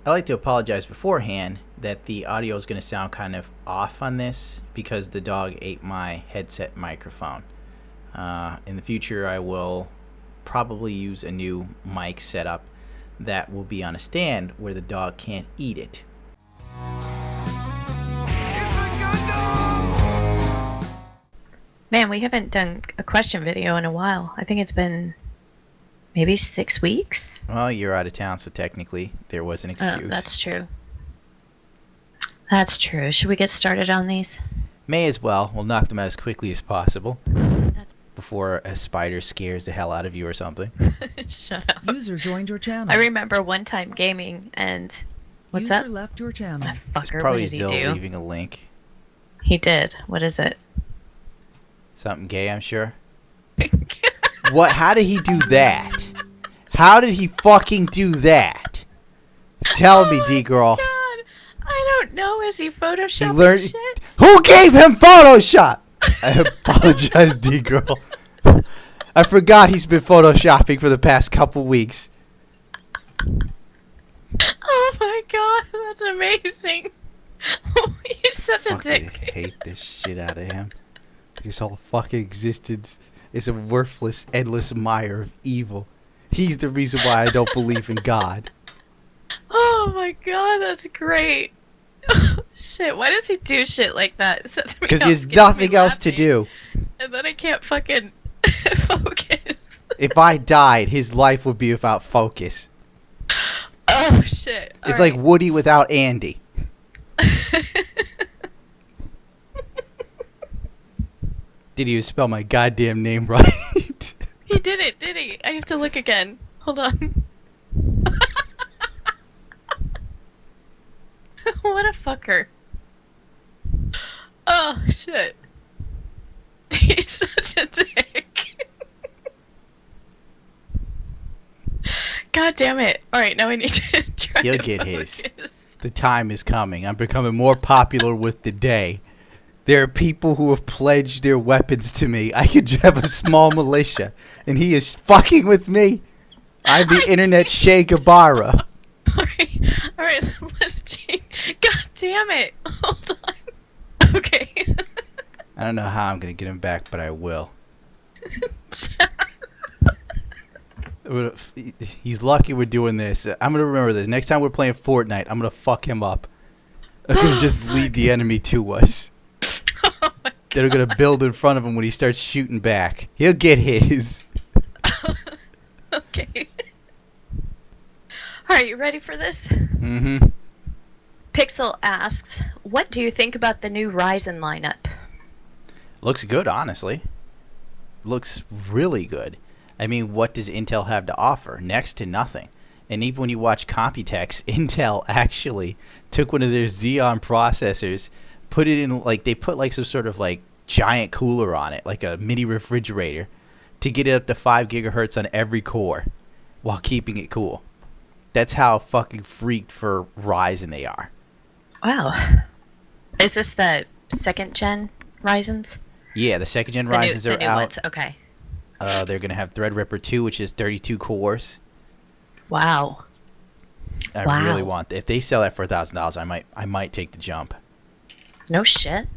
I'd like to apologize beforehand that the audio is going to sound kind of off on this because the dog ate my headset microphone. In the future, I will probably use a new mic setup that will be on a stand where the dog can't eat it. Man, we haven't done a question video in a while. I think it's been maybe 6 weeks. Well, you're out of town, so technically there was an excuse. That's true. That's true. Should we get started on these? May as well. We'll knock them out as quickly as possible before a spider scares the hell out of you or something. Shut up. User joined your channel. I remember one time gaming and... What's User that? left your channel. That It's fucker, probably what did he Zill do? leaving a link. He did. What is it? Something gay, I'm sure. What? How did he do that? How did he fucking do that? Tell me, D-girl. God, I don't know. Is he photoshopping He learned. shit? Who gave him Photoshop? I apologize, D-girl. I forgot he's been photoshopping for the past couple weeks. Oh my god, that's amazing. You're such a Fucking dick. hate this shit out of him. His whole fucking existence is a worthless, endless mire of evil. He's the reason why I don't believe in God. Oh my god, that's great. Shit, why does he do shit like that? Because he has nothing else to do. And then I can't fucking focus. If I died, his life would be without focus. Oh shit. It's like Woody without Andy. Did he spell my goddamn name right? He did it, did he? I have to look again. Hold on. What a fucker. Oh shit. He's such a dick. God damn it. Alright, now we need to try He'll to get focus. his. The time is coming. I'm becoming more popular with the day. There are people who have pledged their weapons to me. I could have a small militia, and he is fucking with me. I'm the internet Che Guevara. Alright, let's change. God damn it. Hold on. Okay. I don't know how I'm going to get him back, but I will. He's lucky we're doing this. I'm going to remember this. Next time we're playing Fortnite, I'm going to fuck him up. I'm going to just lead the enemy to us. They're going to build in front of him when he starts shooting back. He'll get his. Okay. Alright, you ready for this? Mm-hmm. Pixel asks, what do you think about the new Ryzen lineup? Looks good, honestly. Looks really good. I mean, what does Intel have to offer? Next to nothing. And even when you watch Computex, Intel actually took one of their Xeon processors, put it in, like, they put like some sort of like giant cooler on it, like a mini refrigerator, to get it up to 5 gigahertz on every core while keeping it cool. That's how fucking freaked for Ryzen they are. Wow. Is this the second gen Ryzens? Yeah, the second gen The new- Ryzens the are new out. ones, okay. They're going to have Threadripper 2, which is 32 cores. Wow. I Wow. really want. If they sell that for $1,000, I might take the jump. No shit.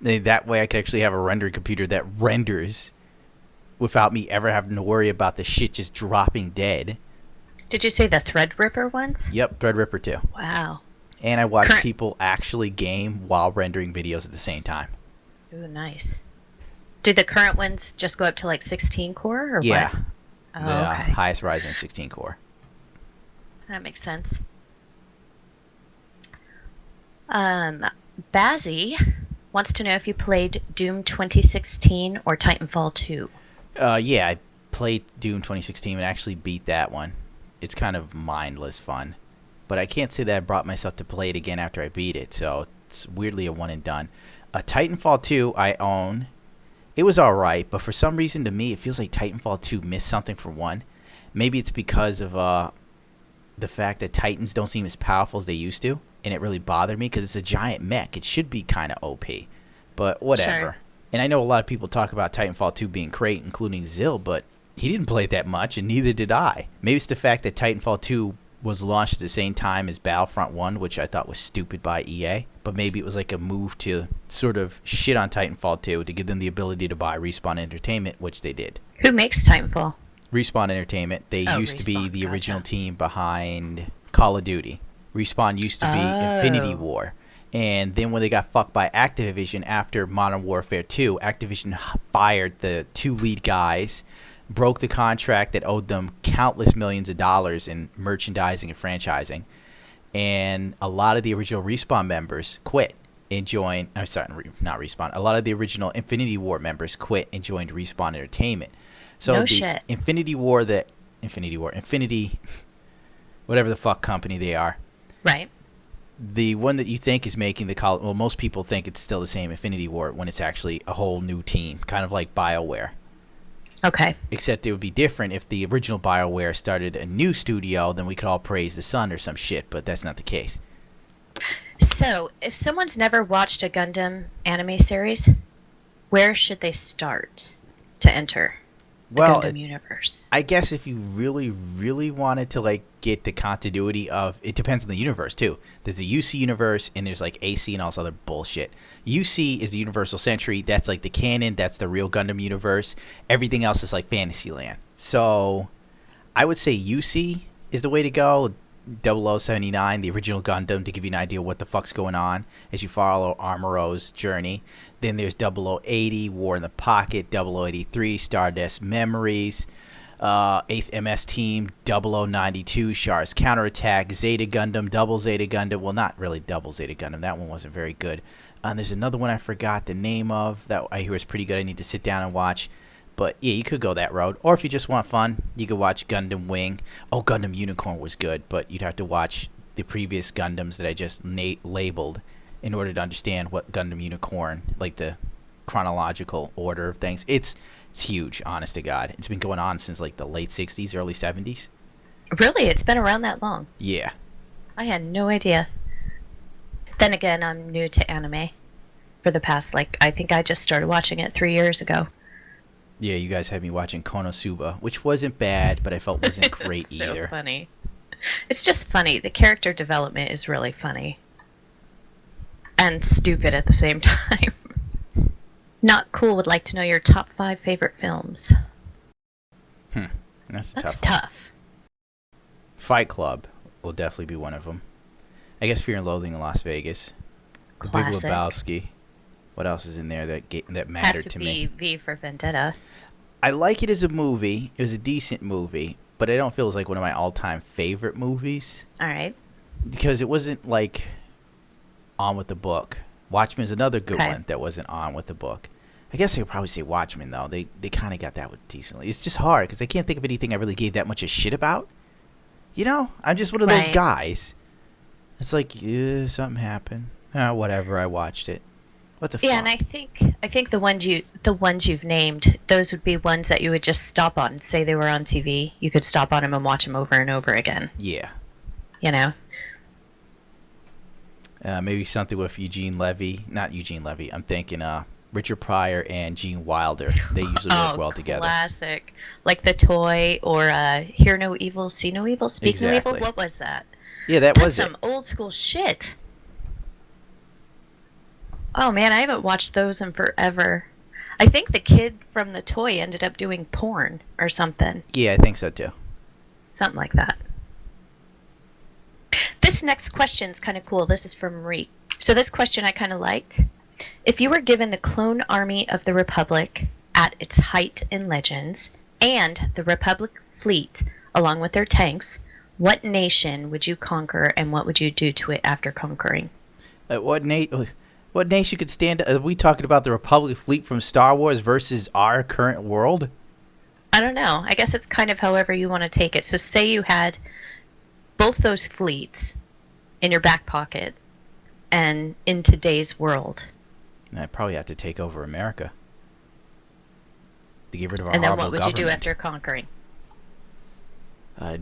That way, I could actually have a rendering computer that renders without me ever having to worry about the shit just dropping dead. Did you say the Threadripper ones? Yep, Threadripper 2. Wow. And I watch Current- people actually game while rendering videos at the same time. Ooh, nice. Do the current ones just go up to like 16 core or Yeah, what? Oh, the okay. highest Ryzen 16 core. That makes sense. Bazzy wants to know if you played Doom 2016 or Titanfall 2. Yeah, I played Doom 2016 and actually beat that one. It's kind of mindless fun. But I can't say that I brought myself to play it again after I beat it, so it's weirdly a one and done. Titanfall 2 I own. It was alright, but for some reason to me it feels like Titanfall 2 missed something for 1. Maybe it's because of the fact that Titans don't seem as powerful as they used to, and it really bothered me because it's a giant mech. It should be kind of OP, but whatever. Sure. And I know a lot of people talk about Titanfall 2 being great, including Zill, but he didn't play it that much, and neither did I. Maybe it's the fact that Titanfall 2 was launched at the same time as Battlefront 1, which I thought was stupid by EA. But maybe it was like a move to sort of shit on Titanfall 2 to give them the ability to buy Respawn Entertainment, which they did. Who makes Titanfall? Respawn Entertainment. They used to be Respawn, the gotcha. original team behind Call of Duty. Respawn used to be Infinity War. And then when they got fucked by Activision after Modern Warfare 2, Activision fired the 2 lead guys, broke the contract that owed them countless millions of dollars in merchandising and franchising. And a lot of the original Respawn members quit and joined... I'm sorry, not Respawn. A lot of the original Infinity War members quit and joined Respawn Entertainment. So No the shit. Infinity, whatever the fuck company they are. Right. The one that you think is making the call, well, most people think it's still the same Infinity War when it's actually a whole new team, kind of like Bioware. Okay. Except it would be different if the original Bioware started a new studio, then we could all praise the sun or some shit, but that's not the case. So, if someone's never watched a Gundam anime series, where should they start to enter the Gundam universe? I guess if you really, really wanted to like get the continuity of, it depends on the universe too. There's a UC universe and there's like AC and all this other bullshit. UC is the Universal Century. That's like the canon. That's the real Gundam universe. Everything else is like Fantasyland. So I would say UC is the way to go. 0079, the original Gundam, to give you an idea what the fuck's going on as you follow Amuro's journey. Then there's 0080, War in the Pocket, 0083, Stardust Memories, 8th MS Team, 0092, Char's Counterattack, Zeta Gundam, Double Zeta Gundam. Well, not really Double Zeta Gundam. That one wasn't very good. There's another one I forgot the name of that I hear is pretty good. I need to sit down and watch. But yeah, you could go that road. Or if you just want fun, you could watch Gundam Wing. Oh, Gundam Unicorn was good, but you'd have to watch the previous Gundams that I just labeled in order to understand what Gundam Unicorn, like the chronological order of things. It's huge, honest to God. It's been going on since like the late 60s, early 70s. Really? It's been around that long? Yeah. I had no idea. Then again, I'm new to anime for the past, I think I just started watching it 3 years ago. Yeah, you guys had me watching Konosuba, which wasn't bad, but I felt wasn't great so either. Funny. It's just funny. The character development is really funny. And stupid at the same time. Not Cool would like to know your top 5 favorite films. That's tough. Fight Club will definitely be one of them. I guess Fear and Loathing in Las Vegas. The Classic. Big Lebowski. What else is in there that mattered to me? Have to be V for Vendetta. I like it as a movie. It was a decent movie, but I don't feel it's like one of my all-time favorite movies. All right. Because it wasn't like on with the book. Watchmen is another good one that wasn't on with the book. I guess I would probably say Watchmen, though. They kind of got that with decently. It's just hard because I can't think of anything I really gave that much a shit about. You know? I'm just one of those guys. It's like, something happened. Whatever, I watched it. What the fuck? Yeah, and I think the ones you've named, those would be ones that you would just stop on. Say they were on TV, you could stop on them and watch them over and over again. Yeah. You know? Maybe something with not Eugene Levy. I'm thinking Richard Pryor and Gene Wilder. They usually work well together. Classic. Like The Toy or Hear No Evil, See No Evil, Speak No Evil. What was that? Yeah, That's was some old school shit. Oh man, I haven't watched those in forever. I think the kid from The Toy ended up doing porn or something. Yeah, I think so too. Something like that. This next question's kind of cool. This is from Reek. So this question I kind of liked. If you were given the clone army of the Republic at its height in Legends and the Republic fleet along with their tanks, what nation would you conquer and what would you do to it after conquering? What nation could stand? Are we talking about the Republic fleet from Star Wars versus our current world? I don't know. I guess it's kind of however you want to take it. So say you had both those fleets in your back pocket and in today's world. I'd probably have to take over America to get rid of our horrible horrible government. And then what would you do after conquering?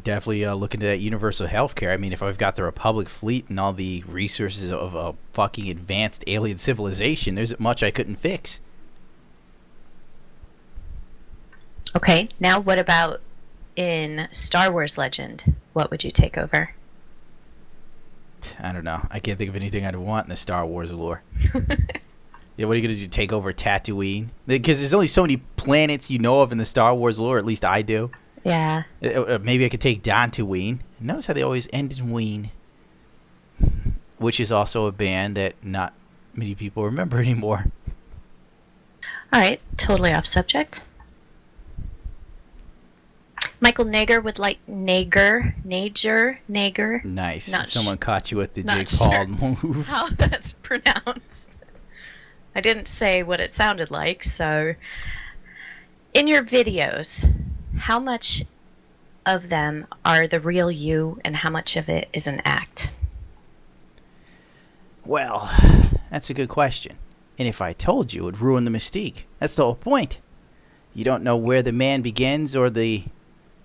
Definitely look into that universal healthcare. I mean, if I've got the Republic fleet and all the resources of a fucking advanced alien civilization, there's much I couldn't fix. Okay, now what about in Star Wars Legend? What would you take over? I don't know. I can't think of anything I'd want in the Star Wars lore. Yeah, what are you going to do? Take over Tatooine? Because there's only so many planets you know of in the Star Wars lore. At least I do. Yeah. Maybe I could take Dantooine. Notice how they always end in Ween. Which is also a band that not many people remember anymore. All right, totally off subject. Michael Nager would like Nager. Nice. Not Someone caught you at the not Jake sure. Paul move. How that's pronounced. I didn't say what it sounded like, so in your videos, how much of them are the real you and how much of it is an act? Well, that's a good question. And if I told you, it would ruin the mystique. That's the whole point. You don't know where the man begins or the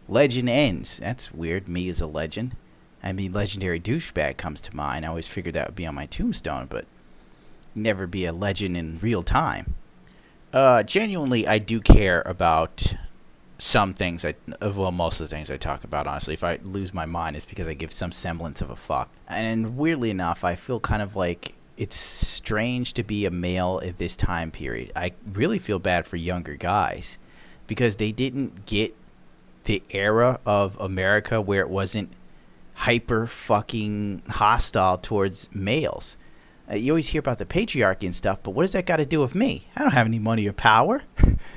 legend ends. That's weird. Me as a legend. I mean, legendary douchebag comes to mind. I always figured that would be on my tombstone, but never be a legend in real time. Genuinely, I do care about some things. Well, most of the things I talk about, honestly. If I lose my mind, it's because I give some semblance of a fuck. And weirdly enough, I feel kind of like it's strange to be a male at this time period. I really feel bad for younger guys because they didn't get the era of America where it wasn't hyper fucking hostile towards males. You always hear about the patriarchy and stuff, but what does that got to do with me? I don't have any money or power.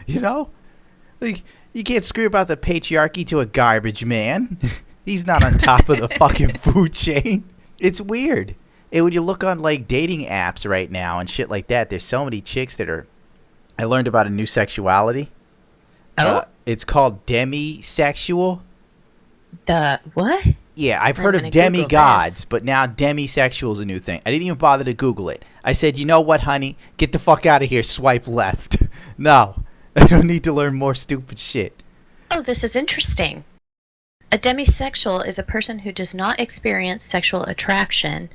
You know? Like, you can't scream about the patriarchy to a garbage man. He's not on top of the fucking food chain. It's weird. And when you look on, like, dating apps right now and shit like that, there's so many chicks that are... I learned about a new sexuality. Oh? It's called demisexual. The what? Yeah, I've I'm heard of gonna Google demigods, this. but now demisexual is a new thing. I didn't even bother to Google it. I said, you know what, honey? Get the fuck out of here. Swipe left. No, I don't need to learn more stupid shit. Oh, this is interesting. A demisexual is a person who does not experience sexual attraction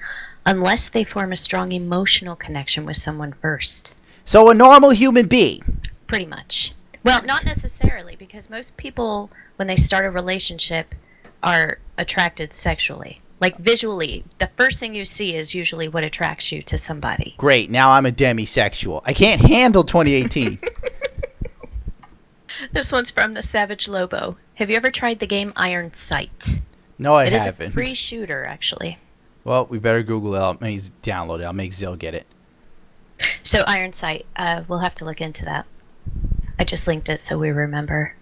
unless they form a strong emotional connection with someone first. So a normal human being. Pretty much. Well, not necessarily, because most people, when they start a relationship, are attracted sexually. Like visually, the first thing you see is usually what attracts you to somebody. Great, now I'm a demisexual. I can't handle 2018. This one's from the Savage Lobo. Have you ever tried the game Iron Sight? No, I It is haven't. a free shooter, actually. Well, we better Google it. I'll download it. I'll make Zill get it. So Iron Sight, we'll have to look into that. I just linked it so we remember.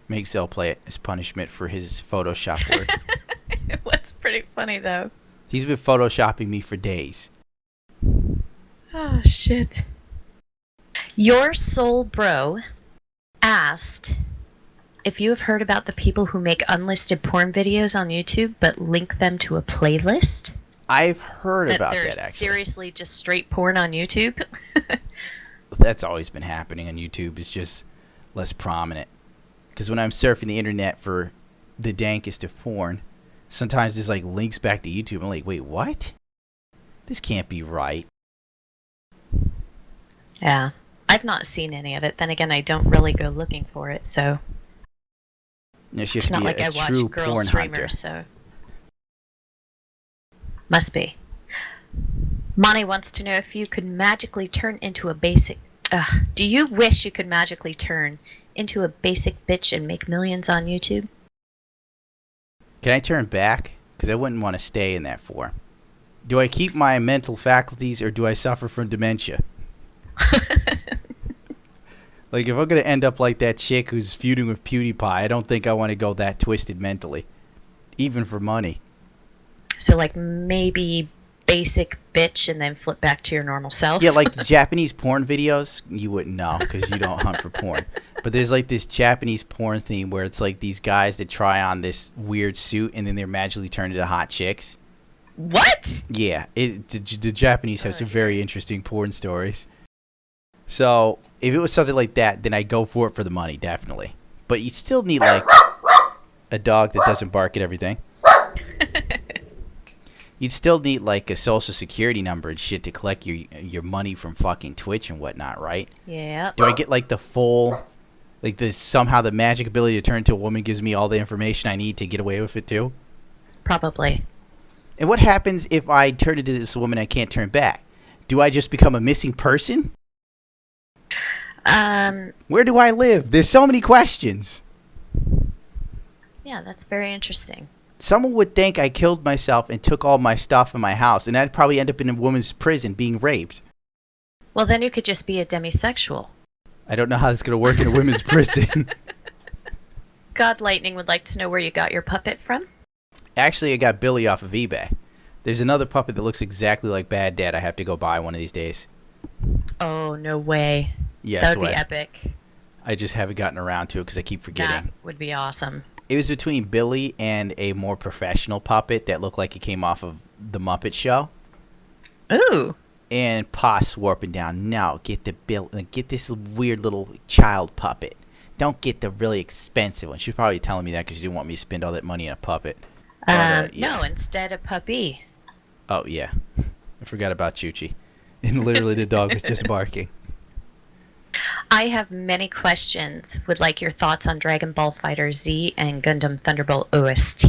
Make Zill play it as punishment for his Photoshop work. What's pretty funny, though. He's been Photoshopping me for days. Oh, shit. Your Soul Bro asked if you have heard about the people who make unlisted porn videos on YouTube but link them to a playlist. I've heard about They're that, actually. seriously just straight porn on YouTube. That's always been happening on YouTube. It's just less prominent. Because when I'm surfing the internet for the dankest of porn, sometimes there's like links back to YouTube. I'm like, wait, what? This can't be right. Yeah. I've not seen any of it. Then again, I don't really go looking for it, so It's it's just not be like a I true watch girl porn hunter. streamers, so must be. Monty wants to know if you could magically turn into a basic... do you wish you could magically turn into a basic bitch and make millions on YouTube? Can I turn back? Because I wouldn't want to stay in that form. Do I keep my mental faculties or do I suffer from dementia? Like, if I'm going to end up like that chick who's feuding with PewDiePie, I don't think I want to go that twisted mentally. Even for money. So, like, maybe basic bitch and then flip back to your normal self? Yeah, like the Japanese porn videos, you wouldn't know because you don't hunt for porn. But there's like this Japanese porn theme where it's like these guys that try on this weird suit and then they're magically turned into hot chicks. What? Yeah, the Japanese have some very interesting porn stories. So if it was something like that, then I'd go for it for the money, definitely. But you still need like a dog that doesn't bark at everything. You'd still need like a social security number and shit to collect your money from fucking Twitch and whatnot, right? Yeah. Do I get like the full, like this somehow the magic ability to turn into a woman gives me all the information I need to get away with it too? Probably. And what happens if I turn into this woman I can't turn back? Do I just become a missing person? Where do I live? There's so many questions. Yeah, that's very interesting. Someone would think I killed myself and took all my stuff in my house, and I'd probably end up in a woman's prison being raped. Well, then you could just be a demisexual. I don't know how this is going to work in a women's prison. God Lightning would like to know where you got your puppet from. Actually, I got Billy off of eBay. There's another puppet that looks exactly like Bad Dad I have to go buy one of these days. Oh, no way. Yes, that would be epic. I just haven't gotten around to it because I keep forgetting. That would be awesome. It was between Billy and a more professional puppet that looked like it came off of the Muppet Show. Ooh. And Pa swarping down. No, get this weird little child puppet. Don't get the really expensive one. She was probably telling me that because she didn't want me to spend all that money on a puppet. Yeah. No, instead a puppy. Oh, yeah. I forgot about Chuchi. And literally the dog was just barking. I have many questions. Would like your thoughts on Dragon Ball FighterZ and Gundam Thunderbolt OST.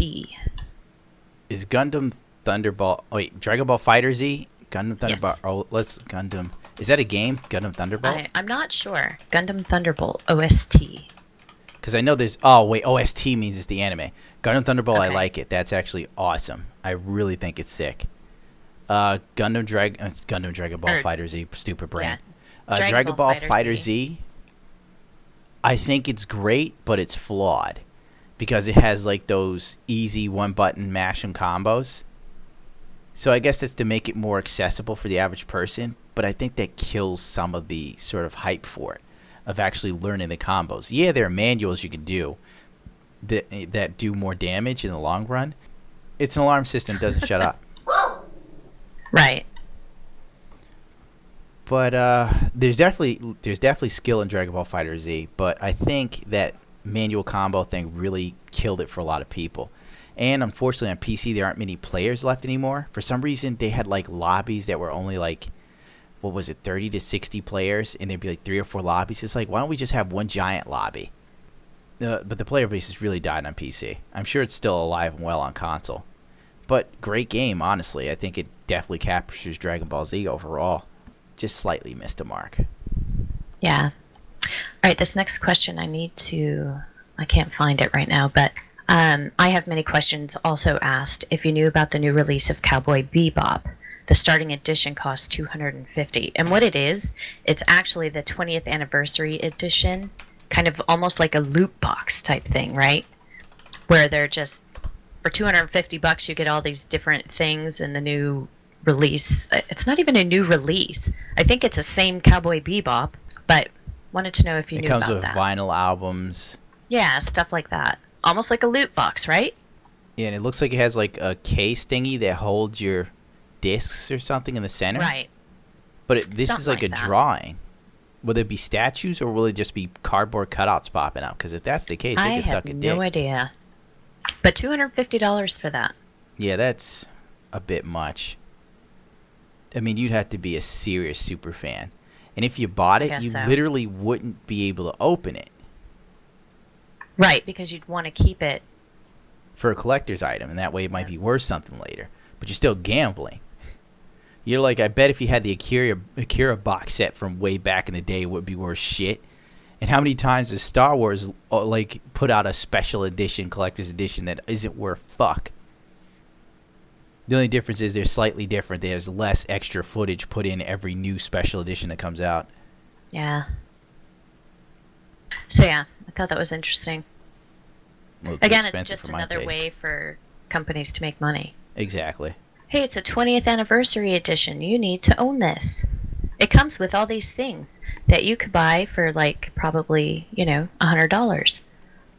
Is Gundam Thunderbolt... Oh, wait, Dragon Ball FighterZ? Gundam Thunderbolt... Yes. Oh, let's... Gundam... Is that a game? Gundam Thunderbolt? I'm not sure. Gundam Thunderbolt OST. Because I know there's... Oh, wait, OST means it's the anime. Gundam Thunderbolt, okay. I like it. That's actually awesome. I really think it's sick. Gundam Dragon Ball FighterZ, stupid brain. Yeah. Dragon Ball FighterZ, I think it's great, but it's flawed. Because it has, like, those easy one-button mash 'em combos. So I guess that's to make it more accessible for the average person. But I think that kills some of the sort of hype for it. Of actually learning the combos. Yeah, there are manuals you can do. That do more damage in the long run. It's an alarm system. It doesn't shut up. Right. But there's definitely skill in Dragon Ball FighterZ. But I think that manual combo thing really killed it for a lot of people. And unfortunately on PC there aren't many players left anymore. For some reason they had like lobbies that were only like, what was it, 30 to 60 players, and there'd be like 3 or 4 lobbies. It's like, why don't we just have one giant lobby? But the player base has really died on PC. I'm sure it's still alive and well on console. But great game, honestly. I think it definitely captures Dragon Ball Z overall. Just slightly missed a mark. Yeah. All right, this next question I can't find it right now, but I have many questions also asked if you knew about the new release of Cowboy Bebop. The starting edition costs $250. And what it is, it's actually the 20th anniversary edition, kind of almost like a loot box type thing, right? Where they're just, for $250 you get all these different things in the new release. It's not even a new release. I think it's the same Cowboy Bebop, but wanted to know if you knew about that. It comes with vinyl albums. Yeah, stuff like that. Almost like a loot box, right? Yeah, and it looks like it has like a case thingy that holds your discs or something in the center. Right. But this is like a drawing. Will there be statues or will it just be cardboard cutouts popping out? Because if that's the case, they could suck a dick. I have no idea. But $250 for that. Yeah, that's a bit much. I mean, you'd have to be a serious super fan. And if you bought it, you literally wouldn't be able to open it. Right, because you'd want to keep it. For a collector's item, and that way it might be worth something later. But you're still gambling. You're like, I bet if you had the Akira box set from way back in the day, it would be worth shit. And how many times has Star Wars like put out a special edition, collector's edition that isn't worth fuck? The only difference is they're slightly different. There's less extra footage put in every new special edition that comes out. Yeah. So yeah, I thought that was interesting. Again, it's just another way for companies to make money. Exactly. Hey, it's a 20th anniversary edition. You need to own this. It comes with all these things that you could buy for like probably, $100.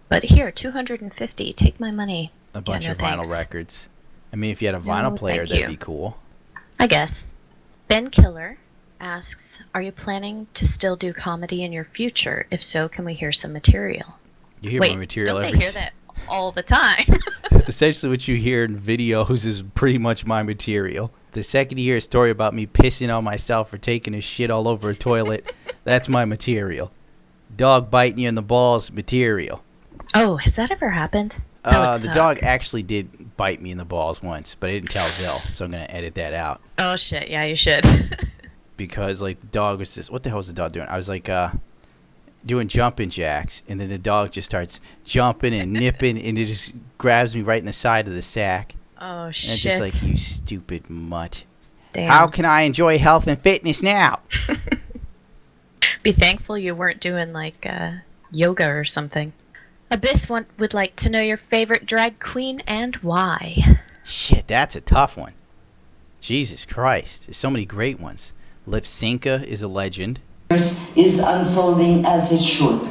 But here, $250. Take my money. A bunch of vinyl records. I mean, if you had a vinyl player, that'd be cool. I guess. Ben Killer asks, are you planning to still do comedy in your future? If so, can we hear some material? You hear my material every time. Don't they hear that all the time? Essentially what you hear in videos is pretty much my material. The second you hear a story about me pissing on myself or taking a shit all over a toilet, that's my material. Dog biting you in the balls, material. Oh, has that ever happened? The dog actually did bite me in the balls once, but I didn't tell Zill, so I'm gonna edit that out. Oh shit, yeah, you should. Because like the dog was just, what the hell was the dog doing? I was like doing jumping jacks, and then the dog just starts jumping and nipping, and it just grabs me right in the side of the sack. Oh And shit. it's just like, you stupid mutt. Damn. How can I enjoy health and fitness now? Be thankful you weren't doing like yoga or something. Abyss would like to know your favorite drag queen and why. Shit, that's a tough one. Jesus Christ, there's so many great ones. Lipsinka is a legend. Is unfolding as it should.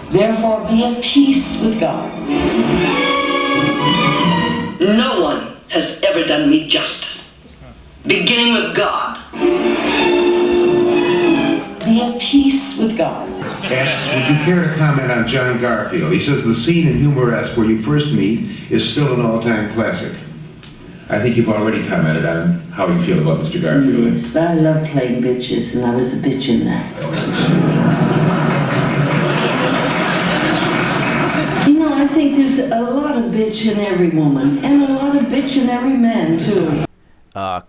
Therefore, be at peace with God. No one has ever done me justice, beginning with God. Be at peace with God. Asks, would you care to comment on John Garfield? He says the scene in Humoresque where you first meet is still an all-time classic. I think you've already commented on how you feel about Mr. Garfield. Yes, but I love playing bitches, and I was a bitch in that. You know, I think there's a lot of bitch in every woman, and a lot of bitch in every man, too.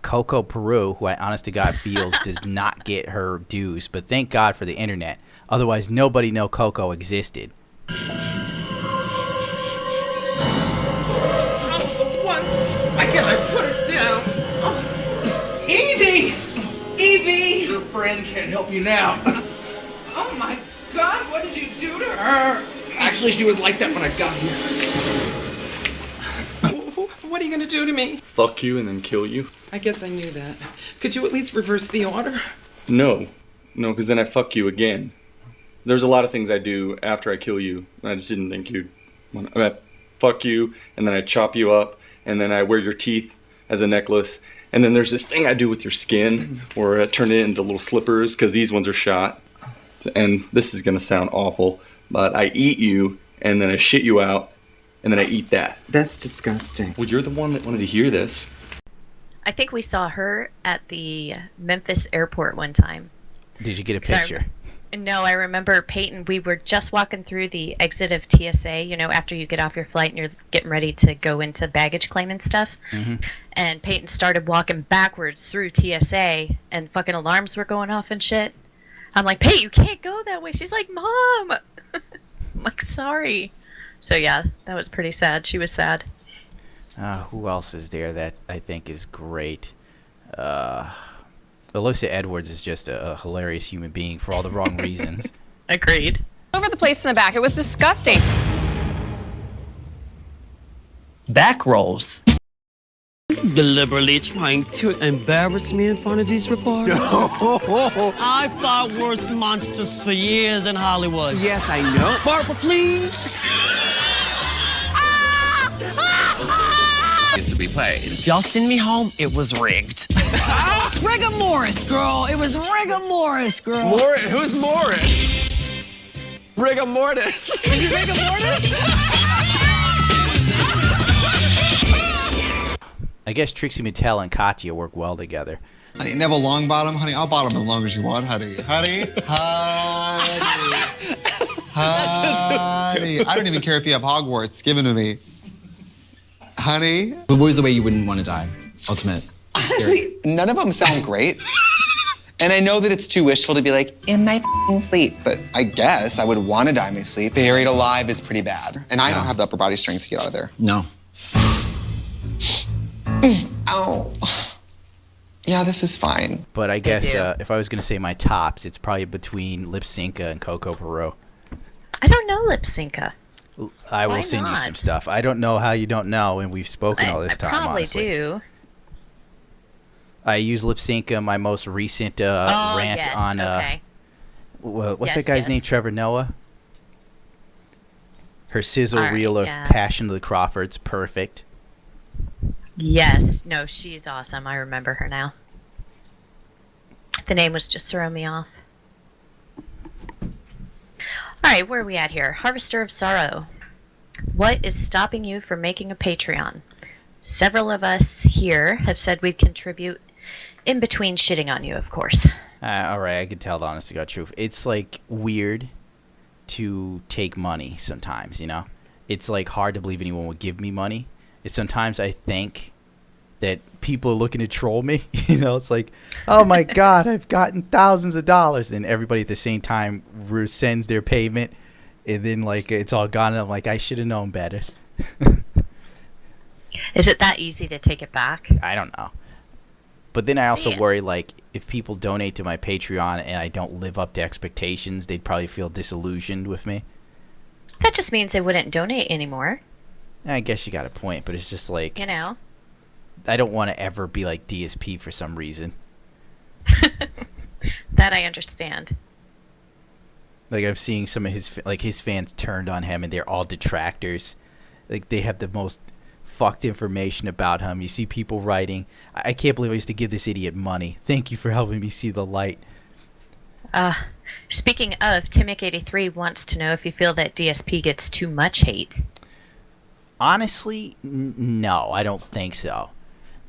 Coco Peru, who I honest to God feels does not get her dues, but thank God for the internet. Otherwise, nobody know Coco existed. Why can't I put it down? Oh. Evie! Evie! Your friend can't help you now. Oh my God, what did you do to her? Actually, she was like that when I got here. What are you gonna do to me? Fuck you and then kill you. I guess I knew that. Could you at least reverse the order? No, because then I fuck you again. There's a lot of things I do after I kill you. I just didn't think you'd. I fuck you, and then I chop you up, and then I wear your teeth as a necklace, and then there's this thing I do with your skin, where I turn it into little slippers, because these ones are shot. And this is gonna sound awful, but I eat you, and then I shit you out, and then I eat that. That's disgusting. Well, you're the one that wanted to hear this. I think we saw her at the Memphis airport one time. Did you get a picture? No, I remember Peyton, we were just walking through the exit of TSA, you know, after you get off your flight and you're getting ready to go into baggage claim and stuff. Mm-hmm. And Peyton started walking backwards through TSA and fucking alarms were going off and shit. I'm like, Peyton, you can't go that way. She's like, Mom! I'm like, sorry. So yeah, that was pretty sad. She was sad. Who else is there that I think is great? Alyssa Edwards is just a hilarious human being for all the wrong reasons. Agreed. Over the place in the back. It was disgusting. Back rolls. Deliberately trying to embarrass me in front of these reporters? I fought worse monsters for years in Hollywood. Yes, I know. Barbara, please. Is to be played. If y'all send me home, it was rigged. Rigor Morris, girl. It was rigor Morris, girl. Who's Morris? Rigor mortis. Rigor Mortis? I guess Trixie Mattel and Katya work well together. Honey, Neville Longbottom, honey, I'll bottom as long as you want, honey. Honey, honey, honey. I don't even care if you have Hogwarts given to me. Honey. But what is the way you wouldn't want to die? Ultimate. Honestly, none of them sound great. And I know that it's too wishful to be like, in my sleep. But I guess I would want to die in my sleep. Buried alive is pretty bad. And I don't have the upper body strength to get out of there. No. Ow. Yeah, this is fine. But I guess if I was going to say my tops, it's probably between Lipsinka and Coco Peru. I don't know Lipsinka. I will send you some stuff. I don't know how you don't know, and we've spoken all this time, probably honestly. do. I use Lipsinka in my most recent rant on... okay. What's that guy's name? Trevor Noah? Her sizzle reel of Passion of the Crawfords. Perfect. Yes. No, she's awesome. I remember her now. The name was just throwing me off. Alright, where are we at here? Harvester of Sorrow. What is stopping you from making a Patreon? Several of us here have said we'd contribute in between shitting on you, of course. Alright, I can tell the honest to God truth. It's like weird to take money sometimes, you know? It's like hard to believe anyone would give me money. Sometimes I think that people are looking to troll me. It's like, oh my God, I've gotten thousands of dollars. And everybody at the same time resends their payment. And then, like, it's all gone. And I'm like, I should have known better. Is it that easy to take it back? I don't know. But then I also worry, like, if people donate to my Patreon and I don't live up to expectations, they'd probably feel disillusioned with me. That just means they wouldn't donate anymore. I guess you got a point, but it's just like... I don't want to ever be like DSP for some reason. That I understand. Like, I'm seeing some of his fans turned on him, and they're all detractors. Like, they have the most fucked information about him. You see people writing, I can't believe I used to give this idiot money. Thank you for helping me see the light. Speaking of, Timic83 wants to know if you feel that DSP gets too much hate. Honestly, no, I don't think so.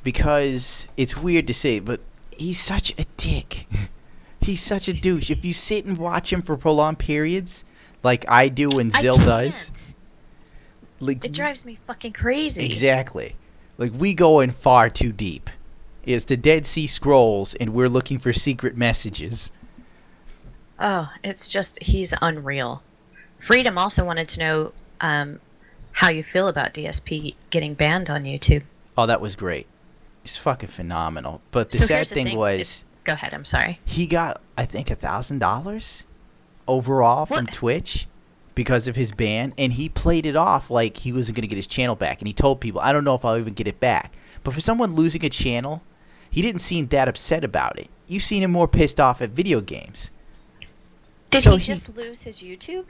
Because it's weird to say, but he's such a dick. He's such a douche. If you sit and watch him for prolonged periods, like I do and Zill does, like, it drives me fucking crazy. Exactly. Like, we go in far too deep. It's the Dead Sea Scrolls, and we're looking for secret messages. Oh, it's just, he's unreal. Freedom also wanted to know how you feel about DSP getting banned on YouTube. Oh, that was great. It's fucking phenomenal. But the sad thing was... Go ahead, I'm sorry. He got, I think, $1,000 overall from Twitch because of his ban, and he played it off like he wasn't going to get his channel back. And he told people, I don't know if I'll even get it back. But for someone losing a channel, he didn't seem that upset about it. You've seen him more pissed off at video games. Did he just lose his YouTube?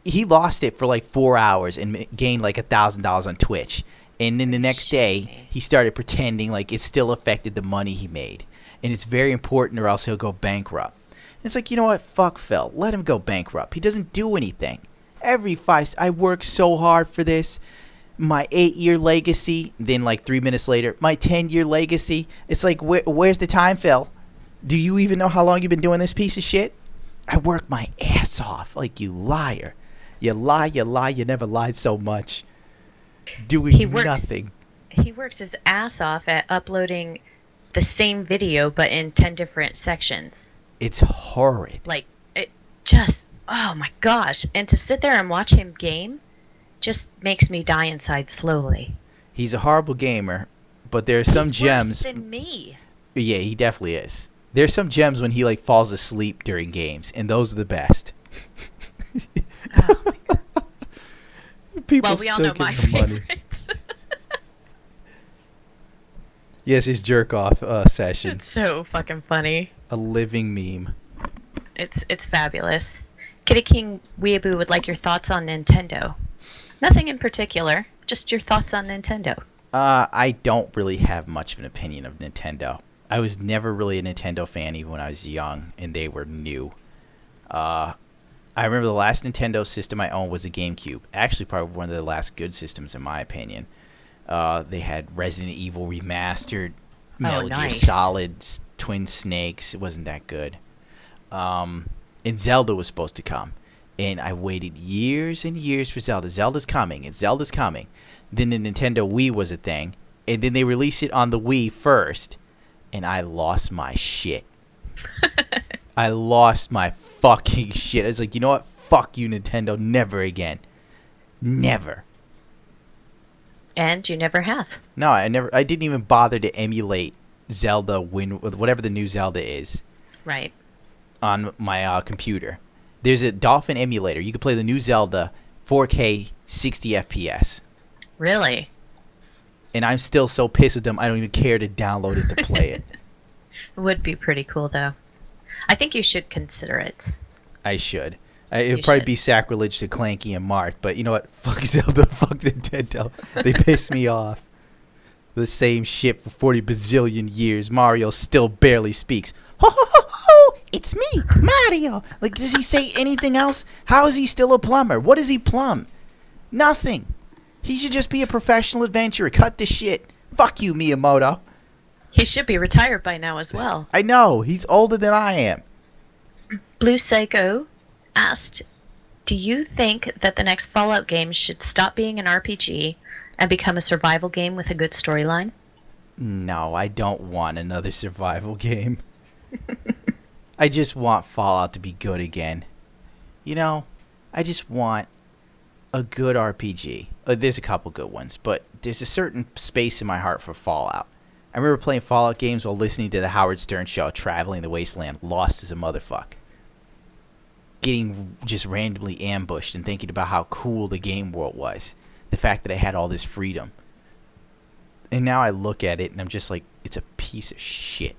He lost it for like 4 hours and gained like $1,000 on Twitch. And then the next day, he started pretending like it still affected the money he made. And it's very important or else he'll go bankrupt. And it's like, you know what? Fuck Phil. Let him go bankrupt. He doesn't do anything. I worked so hard for this. My 8-year legacy. Then like 3 minutes later, my 10-year legacy. It's like, where's the time, Phil? Do you even know how long you've been doing this piece of shit? I worked my ass off. Like, you liar. You lie, you never lied so much. Doing nothing. He works his ass off at uploading the same video but in 10 different sections. It's horrid. Like, it just, oh my gosh. And to sit there and watch him game just makes me die inside slowly. He's a horrible gamer, but there are some gems. Worse than me. Yeah, he definitely is. There's some gems when he like falls asleep during games, and those are the best. Oh my God. People well, we all know my favorites. Yes, his jerk off session. It's so fucking funny. A living meme. It's fabulous. Kitty King Weeaboo would like your thoughts on Nintendo. Nothing in particular, just your thoughts on Nintendo. I don't really have much of an opinion of Nintendo. I was never really a Nintendo fan even when I was young and they were new. I remember the last Nintendo system I owned was a GameCube. Actually, probably one of the last good systems in my opinion. They had Resident Evil Remastered, Metal Gear Solid, Twin Snakes. It wasn't that good. And Zelda was supposed to come. And I waited years and years for Zelda. Zelda's coming, and Zelda's coming. Then the Nintendo Wii was a thing. And then they released it on the Wii first. And I lost my shit. I lost my fucking shit. I was like, you know what? Fuck you, Nintendo. Never again. Never. And you never have. No, I didn't even bother to emulate Zelda whatever the new Zelda is. Right. On my computer. There's a Dolphin emulator. You can play the new Zelda 4K 60 FPS. Really? And I'm still so pissed with them, I don't even care to download it to play it. It would be pretty cool, though. I think you should consider it. I should. It would probably be sacrilege to Clanky and Mark, but you know what? Fuck Zelda, fuck Nintendo. They piss me off. The same shit for 40 bazillion years. Mario still barely speaks. Ho ho ho ho! It's me, Mario! Like, does he say anything else? How is he still a plumber? What does he plumb? Nothing. He should just be a professional adventurer. Cut the shit. Fuck you, Miyamoto. He should be retired by now as well. I know. He's older than I am. Blue Psycho asked, do you think that the next Fallout game should stop being an RPG and become a survival game with a good storyline? No, I don't want another survival game. I just want Fallout to be good again. You know, I just want a good RPG. There's a couple good ones, but there's a certain space in my heart for Fallout. I remember playing Fallout games while listening to the Howard Stern show, traveling the wasteland, lost as a motherfucker. Getting just randomly ambushed and thinking about how cool the game world was. The fact that I had all this freedom. And now I look at it and I'm just like, it's a piece of shit.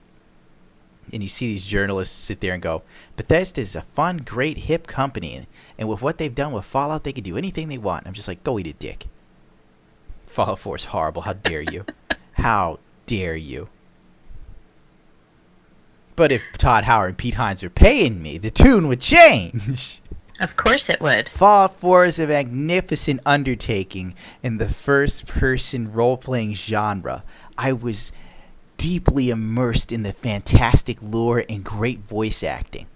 And you see these journalists sit there and go, Bethesda is a fun, great, hip company. And with what they've done with Fallout, they can do anything they want. I'm just like, go eat a dick. Fallout 4 is horrible. How dare you? How dare you? But if Todd Howard and Pete Hines were paying me, the tune would change. Of course it would. Fallout 4 is a magnificent undertaking in the first-person role-playing genre. I was deeply immersed in the fantastic lore and great voice acting.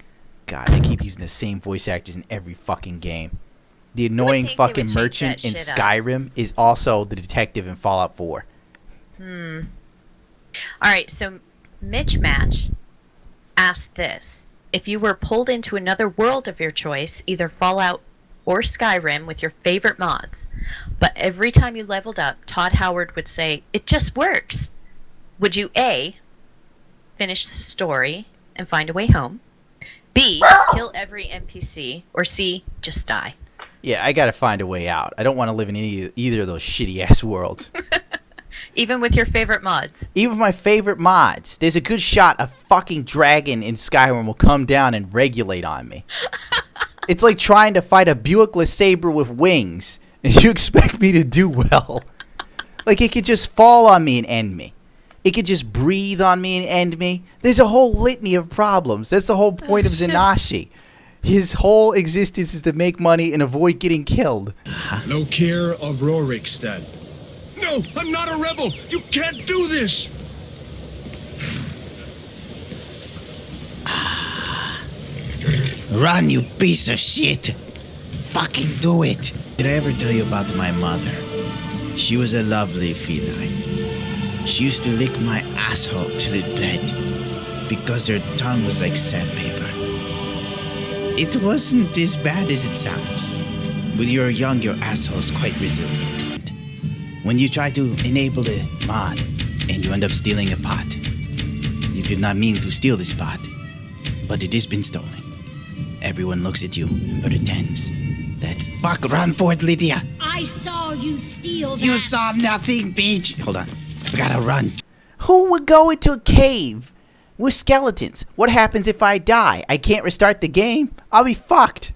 God, they keep using the same voice actors in every fucking game. The annoying fucking merchant in Skyrim is also the detective in Fallout 4. Alright, so Mitch Match asked this. If you were pulled into another world of your choice, either Fallout or Skyrim with your favorite mods, but every time you leveled up, Todd Howard would say, "It just works." Would you A, finish the story and find a way home, B, kill every NPC, or C, just die? Yeah, I gotta find a way out. I don't want to live in either of those shitty-ass worlds. Even with your favorite mods? Even with my favorite mods. There's a good shot a fucking dragon in Skyrim will come down and regulate on me. It's like trying to fight a Buick LeSabre with wings, and you expect me to do well. Like, it could just fall on me and end me. It could just breathe on me and end me. There's a whole litany of problems. That's the whole point of Zanashi. His whole existence is to make money and avoid getting killed. No-Care of Rorikstead. No, I'm not a rebel. You can't do this. Run, you piece of shit. Fucking do it. Did I ever tell you about my mother? She was a lovely feline. She used to lick my asshole till it bled because her tongue was like sandpaper. It wasn't as bad as it sounds. When you're young, your asshole's quite resilient. When you try to enable a mod and you end up stealing a pot, you did not mean to steal this pot, but it has been stolen. Everyone looks at you and pretends that, fuck, run for it, Lydia. I saw you steal that. You saw nothing, bitch. Hold on, I forgot to run. Who would go into a cave with skeletons? What happens if I die? I can't restart the game? I'll be fucked.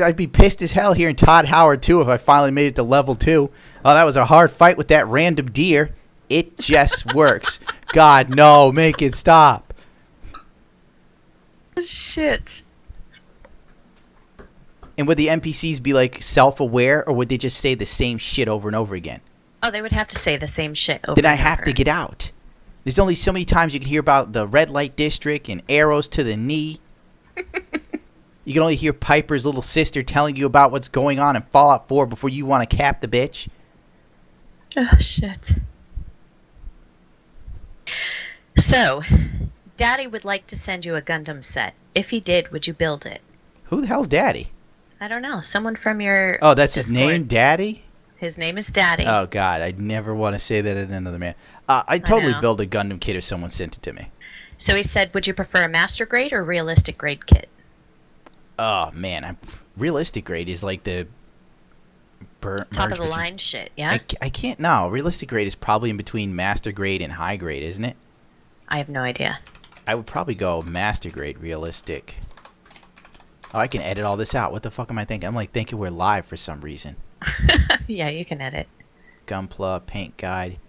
I'd be pissed as hell hearing Todd Howard, too, if I finally made it to level 2. Oh, that was a hard fight with that random deer. It just works. God, no, make it stop. Shit. And would the NPCs be, like, self-aware, or would they just say the same shit over and over again? Oh, they would have to say the same shit over Then I and have over. to get out. There's only so many times you can hear about the red light district and arrows to the knee. You can only hear Piper's little sister telling you about what's going on in Fallout 4 before you want to cap the bitch. Oh, shit. So, Daddy would like to send you a Gundam set. If he did, would you build it? Who the hell's Daddy? I don't know. Someone from your Oh, that's Discord. his name? Daddy? His name is Daddy. Oh, God. I'd never want to say that in another man. I'd totally know. build a Gundam kit if someone sent it to me. So he said, would you prefer a master grade or realistic grade kit? Oh, man. Realistic grade is like the... Top of the line shit, yeah? I can't... No, realistic grade is probably in between master grade and high grade, isn't it? I have no idea. I would probably go master grade realistic. Oh, I can edit all this out. What the fuck am I thinking? I'm like thinking we're live for some reason. Yeah, you can edit. Gunpla, Paint Guide,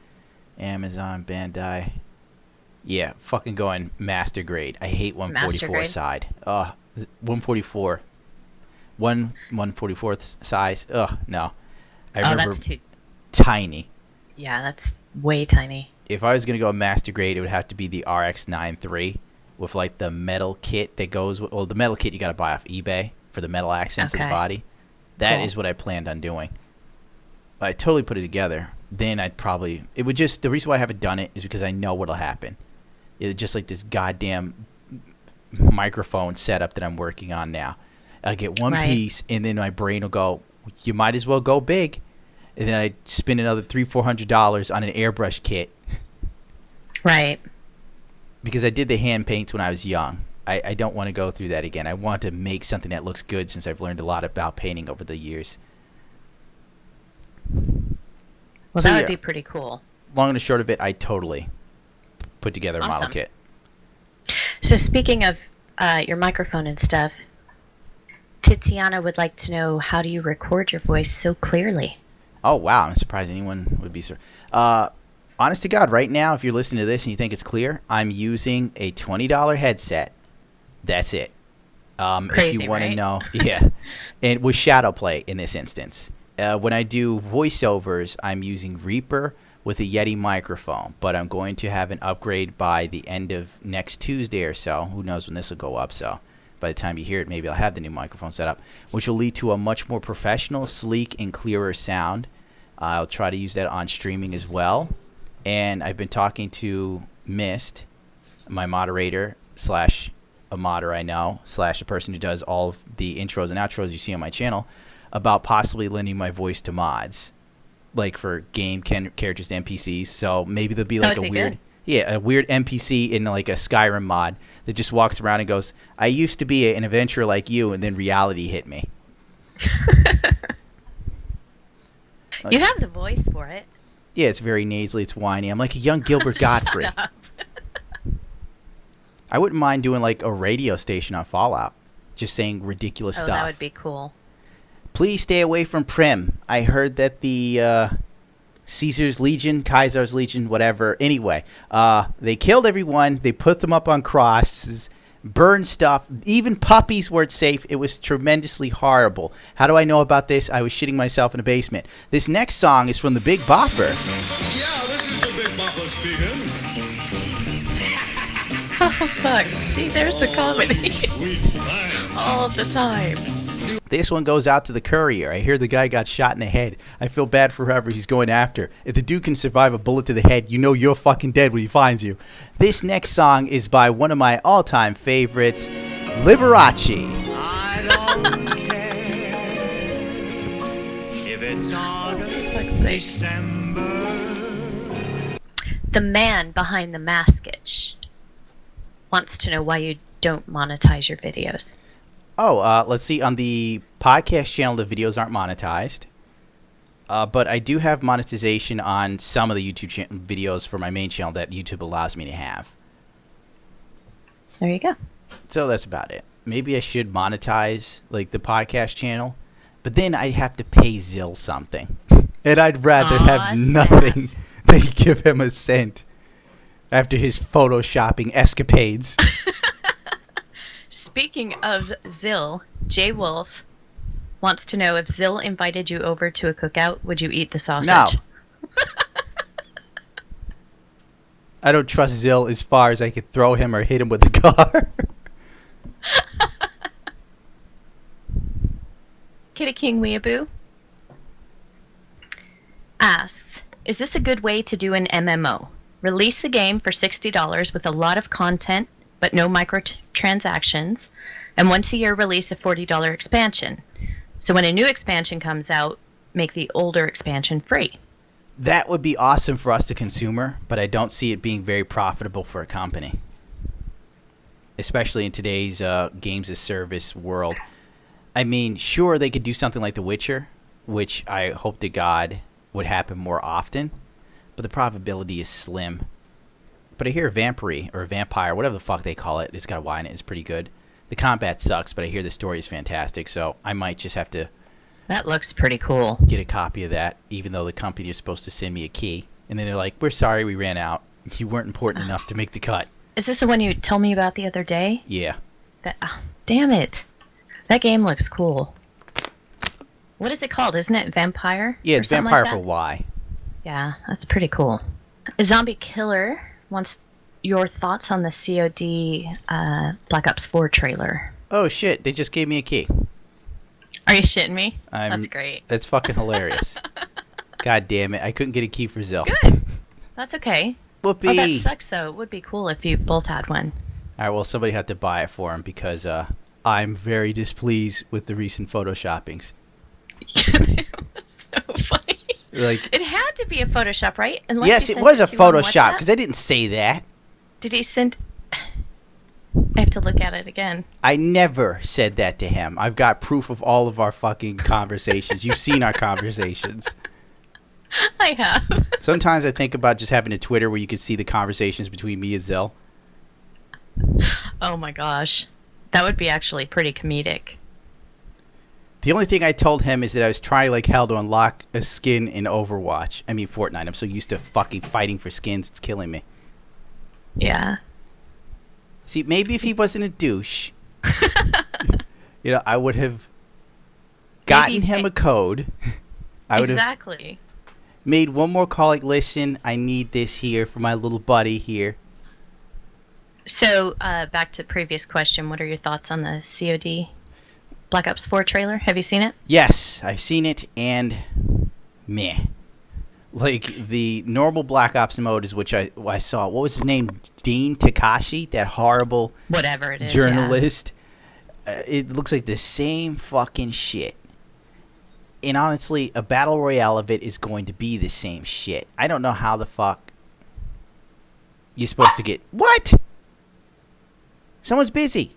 Amazon, Bandai. Yeah, fucking going master grade. I hate 144 side. 144. 1/144th size. Ugh, no. I remember that's too... tiny. Yeah, that's way tiny. If I was going to go master grade, it would have to be the RX-93 with like the metal kit that goes with... Well, the metal kit you got to buy off eBay for the metal accents of the Okay. body. That Cool. is what I planned on doing. I totally put it together. Then I'd probably... It would just... The reason why I haven't done it is because I know what'll happen. It's just like this goddamn microphone setup that I'm working on now. I'll get one Right. piece, and then my brain will go, you might as well go big. And then I spend another $300-$400 on an airbrush kit. Right. Because I did the hand paints when I was young. I don't want to go through that again. I want to make something that looks good since I've learned a lot about painting over the years. Well, So, that yeah. would be pretty cool. Long and the short of it, I totally put together a model Awesome. kit. So speaking of your microphone and stuff, Titiana would like to know, how do you record your voice so clearly? Oh, wow. I'm surprised anyone would be so... honest to God, right now, if you're listening to this and you think it's clear, I'm using a $20 headset. That's it. If Crazy, you want right? to know. Yeah. And with shadow play in this instance. When I do voiceovers, I'm using Reaper with a Yeti microphone. But I'm going to have an upgrade by the end of next Tuesday or so. Who knows when this will go up, so... By the time you hear it, maybe I'll have the new microphone set up, which will lead to a much more professional, sleek, and clearer sound. I'll try to use that on streaming as well. And I've been talking to Mist, my moderator slash a modder I know slash a person who does all of the intros and outros you see on my channel, about possibly lending my voice to mods, like for game characters and NPCs. So maybe there'll be like That would a be weird... good. Yeah, a weird NPC in like a Skyrim mod that just walks around and goes, I used to be an adventurer like you, and then reality hit me. You have the voice for it. Yeah, it's very nasally, it's whiny. I'm like a young Gilbert Gottfried. Shut up. I wouldn't mind doing like a radio station on Fallout, just saying ridiculous Oh, stuff. that would be cool. Please stay away from Prim. I heard that the Caesar's Legion, Kaiser's Legion, whatever. Anyway, they killed everyone. They put them up on crosses, burned stuff. Even puppies weren't safe. It was tremendously horrible. How do I know about this? I was shitting myself in a basement. This next song is from the Big Bopper. Yeah, this is the Big Bopper speaking. Oh, fuck. See, there's the comedy. All the time. This one goes out to the courier. I hear the guy got shot in the head. I feel bad for whoever he's going after. If the dude can survive a bullet to the head, you know you're fucking dead when he finds you. This next song is by one of my all-time favorites, Liberace. I don't care if it's August, December. The man behind the maskage wants to know why you don't monetize your videos. Oh, let's see. On the podcast channel, the videos aren't monetized. But I do have monetization on some of the YouTube videos for my main channel that YouTube allows me to have. There you go. So that's about it. Maybe I should monetize like the podcast channel, but then I'd have to pay Zill something. And I'd rather have nothing than give him a cent after his photoshopping escapades. Speaking of Zill, Jay Wolf wants to know, if Zill invited you over to a cookout, would you eat the sausage? No. I don't trust Zill as far as I could throw him or hit him with a car. Kitty King Weeaboo asks, is this a good way to do an MMO? Release the game for $60 with a lot of content, but no microtransactions, and once a year release a $40 expansion. So when a new expansion comes out, make the older expansion free. That would be awesome for us, the consumer, but I don't see it being very profitable for a company. Especially in today's games as service world. I mean, sure, they could do something like The Witcher, which I hope to God would happen more often, but the probability is slim. But I hear Vampire, or Vampire, whatever the fuck they call it, it's got a Y in it, it's pretty good. The combat sucks, but I hear the story is fantastic, so I might just have to... That looks pretty cool. Get a copy of that, even though the company is supposed to send me a key. And then they're like, we're sorry, we ran out. You weren't important enough to make the cut. Is this the one you told me about the other day? Yeah. Damn it. That game looks cool. What is it called? Isn't it Vampire? Yeah, or it's something Vampire like for that? Y. Yeah, that's pretty cool. Zombie Killer wants your thoughts on the COD Black Ops 4 trailer. Oh shit, they just gave me a key. Are you shitting me? I'm, That's great. That's fucking hilarious. God damn it. I couldn't get a key for Zill. Good. That's okay. Whoopee. Oh, that sucks, though. It would be cool if you both had one. All right, well, somebody had to buy it for him because I'm very displeased with the recent photoshoppings. It was so funny. Like, it had to be a Photoshop, right? Unless yes, he it sent was a to you on Photoshop WhatsApp? because I didn't say that. Did he send... I have to look at it again. I never said that to him. I've got proof of all of our fucking conversations. You've seen our conversations. I have. Sometimes I think about just having a Twitter where you can see the conversations between me and Zill. Oh my gosh. That would be actually pretty comedic. The only thing I told him is that I was trying like hell to unlock a skin in Overwatch. I mean, Fortnite. I'm so used to fucking fighting for skins, it's killing me. Yeah. See, maybe if he wasn't a douche, I would have gotten him a code. I would have exactly. made one more call like, listen, I need this here for my little buddy here. So, back to the previous question, what are your thoughts on the COD Black Ops 4 trailer? Have you seen it? Yes, I've seen it, and meh. Like, the normal Black Ops mode is which I saw. What was his name? Dean Takashi? That horrible whatever it is, journalist. Yeah. It looks like the same fucking shit. And honestly, a Battle Royale of it is going to be the same shit. I don't know how the fuck you're supposed to get... What? Someone's busy.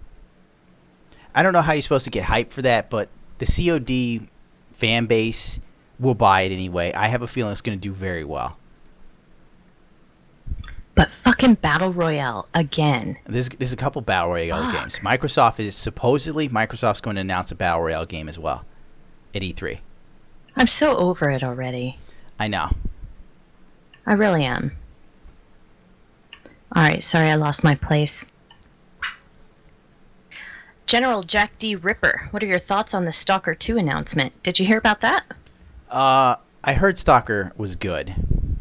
I don't know how you're supposed to get hyped for that, but the COD fan base will buy it anyway. I have a feeling it's going to do very well. But fucking Battle Royale again. There's a couple Battle Royale games. Microsoft's going to announce a Battle Royale game as well at E3. I'm so over it already. I know. I really am. Alright, sorry I lost my place. General Jack D. Ripper, what are your thoughts on the S.T.A.L.K.E.R 2 announcement? Did you hear about that? I heard S.T.A.L.K.E.R was good,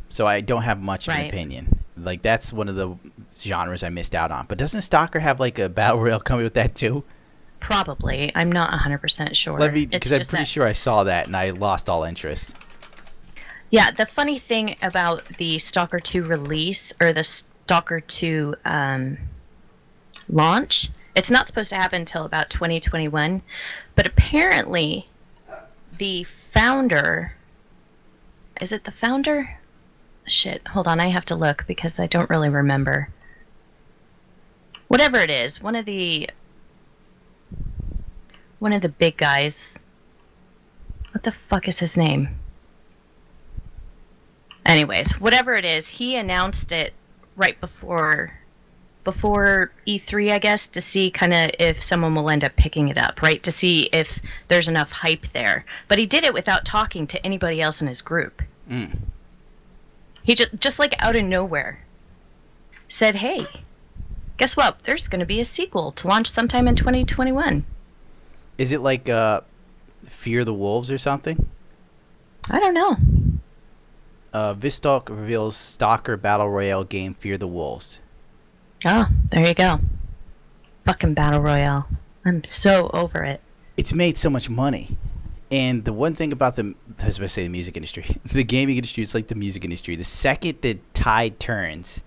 so I don't have much of an opinion. Like, that's one of the genres I missed out on. But doesn't S.T.A.L.K.E.R have, like, a Battle Royale coming with that, too? Probably. I'm not 100% sure. Because I'm pretty sure I saw that, and I lost all interest. Yeah, the funny thing about the S.T.A.L.K.E.R 2 release, or the S.T.A.L.K.E.R 2 launch... It's not supposed to happen until about 2021, but apparently the founder... Is it the founder? Shit, hold on, I have to look because I don't really remember. Whatever it is, one of the big guys... What the fuck is his name? Anyways, whatever it is, he announced it right before E3, I guess, to see kind of if someone will end up picking it up, right? To see if there's enough hype there. But he did it without talking to anybody else in his group. He just like out of nowhere said, hey, guess what? There's going to be a sequel to launch sometime in 2021. Is it like Fear the Wolves or something? I don't know. Vistalk reveals S.T.A.L.K.E.R Battle Royale game Fear the Wolves. Oh, there you go. Fucking Battle Royale. I'm so over it. It's made so much money. And the one thing about I was going to say the music industry. The gaming industry is like the music industry. The second the tide turns,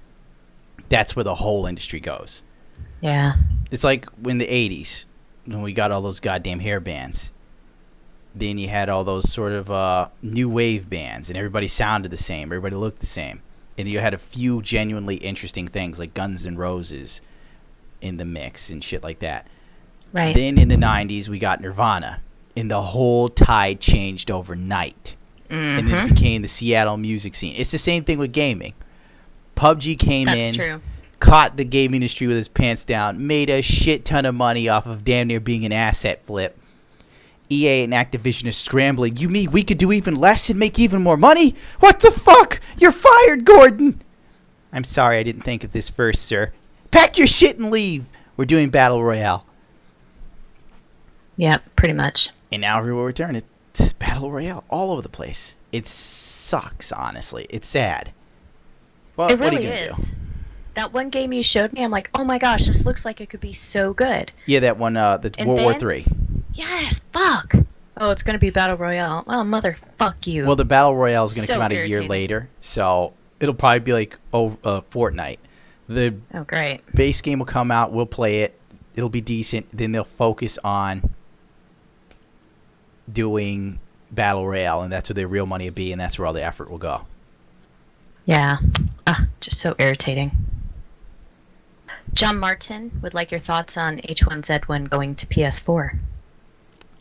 that's where the whole industry goes. Yeah. It's like in the 80s when we got all those goddamn hair bands. Then you had all those sort of new wave bands, and everybody sounded the same. Everybody looked the same. And you had a few genuinely interesting things like Guns N' Roses in the mix and shit like that. Right. Then in the 90s, we got Nirvana. And the whole tide changed overnight. And it became the Seattle music scene. It's the same thing with gaming. PUBG came in, true. caught the gaming industry with his pants down, made a shit ton of money off of damn near being an asset flip. EA and Activision are scrambling. You mean we could do even less and make even more money? What the fuck? You're fired, Gordon! I'm sorry I didn't think of this first, sir. Pack your shit and leave. We're doing Battle Royale. Yep, pretty much. And now we will return. It's Battle Royale all over the place. It sucks, honestly. It's sad. Well, it really what are you gonna do? That one game you showed me, I'm like, oh my gosh, this looks like it could be so good. Yeah, that one, the And World War then- III. Yes, fuck. Oh, it's going to be Battle Royale. Well, motherfuck you. Well, the Battle Royale is going to So come out a year irritating. later, so it'll probably be like Fortnite. The Oh, great. base game will come out. We'll play it. It'll be decent. Then they'll focus on doing Battle Royale, and that's where their real money will be, and that's where all the effort will go. Yeah. Just so irritating. John Martin would like your thoughts on H1Z1 going to PS4.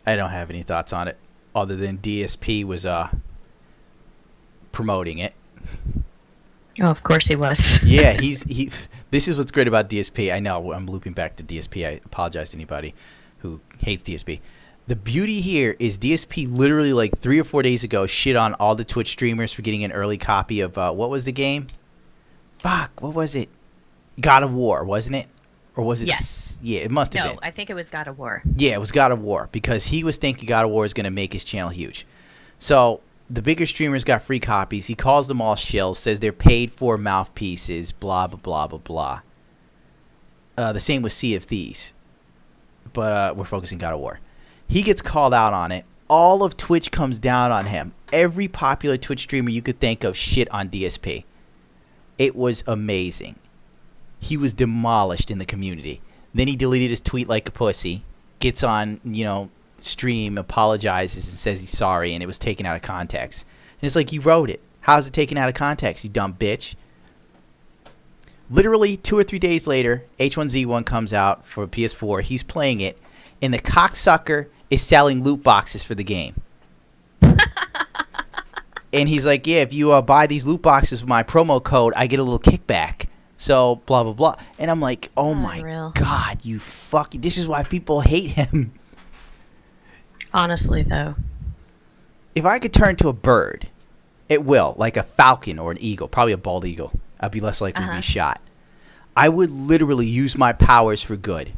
I don't have any thoughts on it, other than DSP was promoting it. Oh, of course he was. Yeah, he. This is what's great about DSP. I know I'm looping back to DSP. I apologize to anybody who hates DSP. The beauty here is DSP literally like 3 or 4 days ago shit on all the Twitch streamers for getting an early copy of what was the game? Fuck, what was it? God of War, wasn't it? Or was it? Yes. Yeah, it must have No, been. I think it was God of War. Yeah, it was God of War because he was thinking God of War is going to make his channel huge. So the bigger streamers got free copies. He calls them all shills, says they're paid for mouthpieces, blah, blah, blah, blah, blah. The same with Sea of Thieves. But we're focusing God of War. He gets called out on it. All of Twitch comes down on him. Every popular Twitch streamer you could think of shit on DSP. It was amazing. He was demolished in the community. Then he deleted his tweet like a pussy. Gets on, stream, apologizes, and says he's sorry, and it was taken out of context. And it's like, you wrote it. How's it taken out of context, you dumb bitch? Literally 2 or 3 days later, H1Z1 comes out for PS4. He's playing it, and the cocksucker is selling loot boxes for the game. And he's like, yeah, if you buy these loot boxes with my promo code, I get a little kickback. So, blah, blah, blah. And I'm like, oh my God, you fucking... This is why people hate him. Honestly, though. If I could turn to a bird, it will, like a falcon or an eagle, probably a bald eagle. I'd be less likely to be shot. I would literally use my powers for good.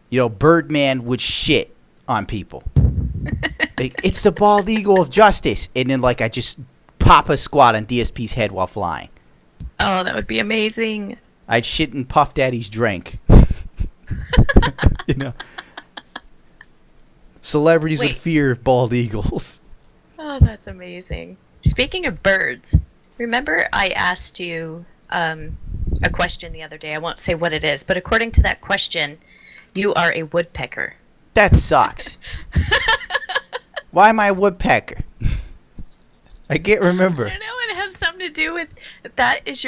Birdman would shit on people. Like, it's the bald eagle of justice. And then, I just pop a squat on DSP's head while flying. Oh, that would be amazing. I'd shit in Puff Daddy's drink. Celebrities would fear bald eagles. Oh, that's amazing. Speaking of birds, remember I asked you a question the other day. I won't say what it is, but according to that question, you are a woodpecker. That sucks. Why am I a woodpecker? I can't remember. I know it has something to do with that is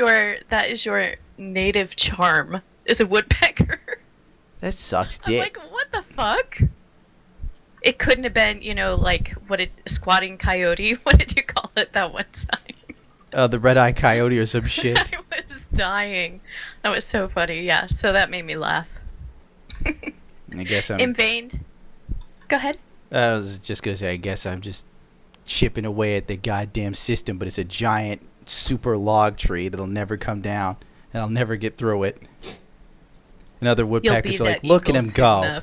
your native charm is a woodpecker. That sucks I'm dick. like, what the fuck? It couldn't have been, squatting coyote. What did you call it that one time? The red-eye coyote or some shit. I was dying. That was so funny. Yeah, so that made me laugh. I guess I'm... Inveined. Go ahead. I was just going to say, I guess I'm just chipping away at the goddamn system, but it's a giant super log tree that'll never come down, and I'll never get through it. And other woodpeckers are like, look at him go.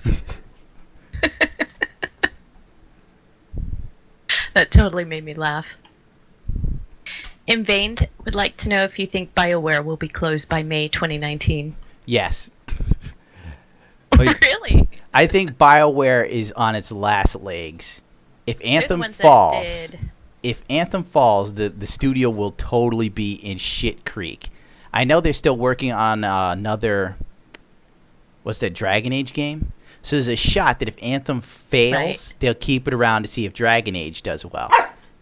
That totally made me laugh. Inveined would like to know if you think Bioware will be closed by May 2019. Yes. Really? I think Bioware is on its last legs. If Anthem falls, the studio will totally be in shit creek. I know they're still working on another, what's that, Dragon Age game? So there's a shot that if Anthem fails, they'll keep it around to see if Dragon Age does well.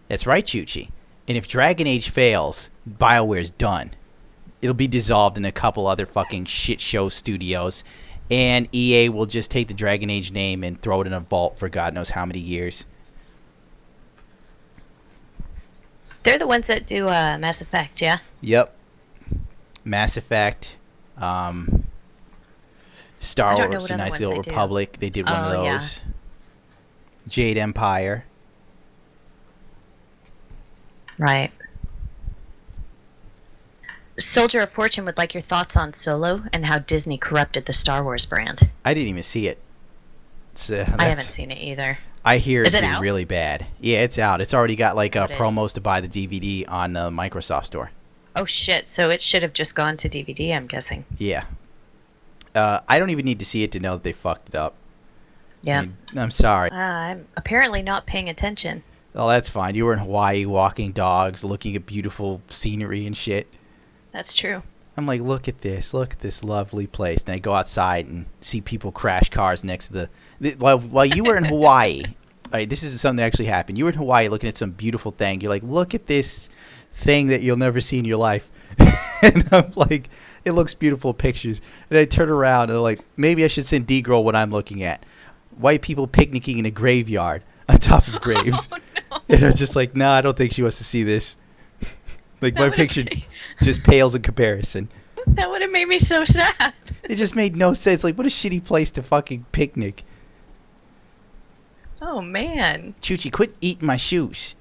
That's right, Chuchi. And if Dragon Age fails, BioWare's done. It'll be dissolved in a couple other fucking shit show studios. And EA will just take the Dragon Age name and throw it in a vault for God knows how many years. They're the ones that do Mass Effect, yeah? Yep. Mass Effect. Star Wars, The Knights of the Old Republic. They did one of those. Yeah. Jade Empire. Right. Soldier of Fortune would like your thoughts on Solo and how Disney corrupted the Star Wars brand. I didn't even see it. I haven't seen it either. I hear it's really bad. Yeah, it's out. It's already got promos to buy the DVD on the Microsoft Store. Oh shit! So it should have just gone to DVD, I'm guessing. Yeah. I don't even need to see it to know that they fucked it up. Yeah. I'm sorry. I'm apparently not paying attention. Oh, that's fine. You were in Hawaii walking dogs, looking at beautiful scenery and shit. That's true. I'm like, look at this lovely place. Then I go outside and see people crash cars next to while you were in Hawaii. All right, this is something that actually happened. You were in Hawaii looking at some beautiful thing. You're like, look at this thing that you'll never see in your life. And I'm like, it looks beautiful pictures. And I turn around and I'm like, maybe I should send D-Girl what I'm looking at. White people picnicking in a graveyard on top of graves. Oh, no. And I'm just like, nah, I don't think she wants to see this. Like, my picture just pales in comparison. That would have made me so sad. It just made no sense. Like, what a shitty place to fucking picnic. Oh, man. Chuchi, quit eating my shoes.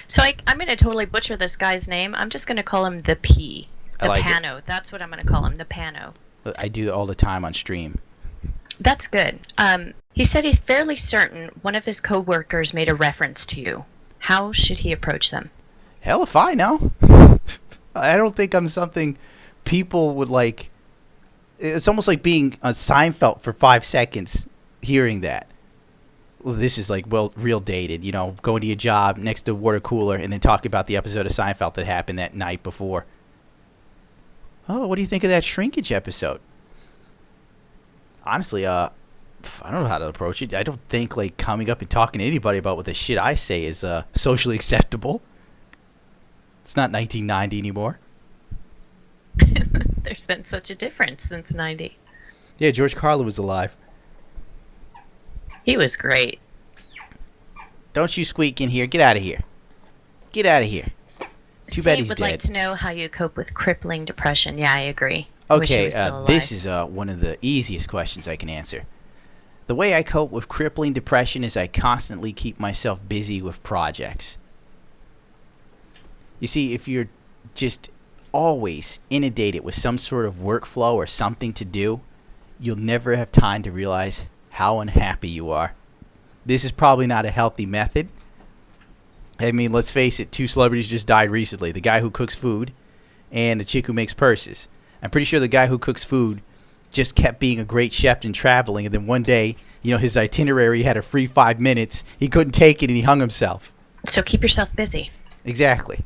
So I'm going to totally butcher this guy's name. I'm just going to call him the P. The Pano. That's what I'm going to call him, the Pano. I do it all the time on stream. That's good. He said he's fairly certain one of his co-workers made a reference to you. How should he approach them? Hell if I know. I don't think I'm something people would like. It's almost like being on Seinfeld for 5 seconds, hearing that. Well, this is like, well, real dated, you know, going to your job next to a water cooler and then talk about the episode of Seinfeld that happened that night before. Oh, what do you think of that shrinkage episode? Honestly, I don't know how to approach it. I don't think like coming up and talking to anybody about what the shit I say is socially acceptable. It's not 1990 anymore. There's been such a difference since 90. Yeah, George Carlin was alive. He was great. Don't you squeak in here. Get out of here. Get out of here. Too bad he's would dead. Like to know how you cope with crippling depression. Yeah, I agree. Okay, this is one of the easiest questions I can answer. The way I cope with crippling depression is I constantly keep myself busy with projects. You see, if you're just always inundated with some sort of workflow or something to do, you'll never have time to realize how unhappy you are. This is probably not a healthy method. I mean, let's face it, 2 celebrities just died recently. The guy who cooks food and the chick who makes purses. I'm pretty sure the guy who cooks food just kept being a great chef and traveling, and then one day, you know, his itinerary had a free 5 minutes. He couldn't take it and he hung himself. So keep yourself busy. Exactly.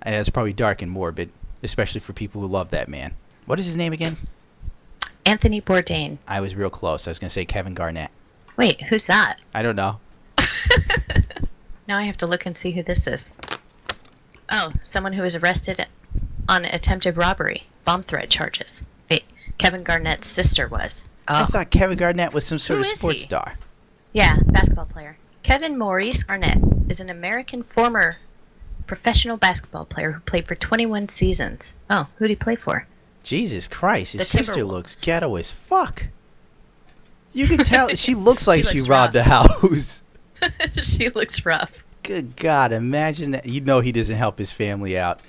And that's probably dark and morbid, especially for people who love that man. What is his name again? Anthony Bourdain. I was real close. I was going to say Kevin Garnett. Wait, who's that? I don't know. Now I have to look and see who this is. Oh, someone who was arrested on attempted robbery, bomb threat charges. Wait, Kevin Garnett's sister was. Oh. I thought Kevin Garnett was some sort Who of is sports he? star. Yeah, basketball player. Kevin Maurice Garnett is an American former professional basketball player who played for 21 seasons. Oh, who'd he play for? Jesus Christ, his The sister Timberwolves. looks ghetto as fuck. You can tell she looks like she looks robbed a rough. house. She looks rough. Good God, imagine that. You know he doesn't help his family out.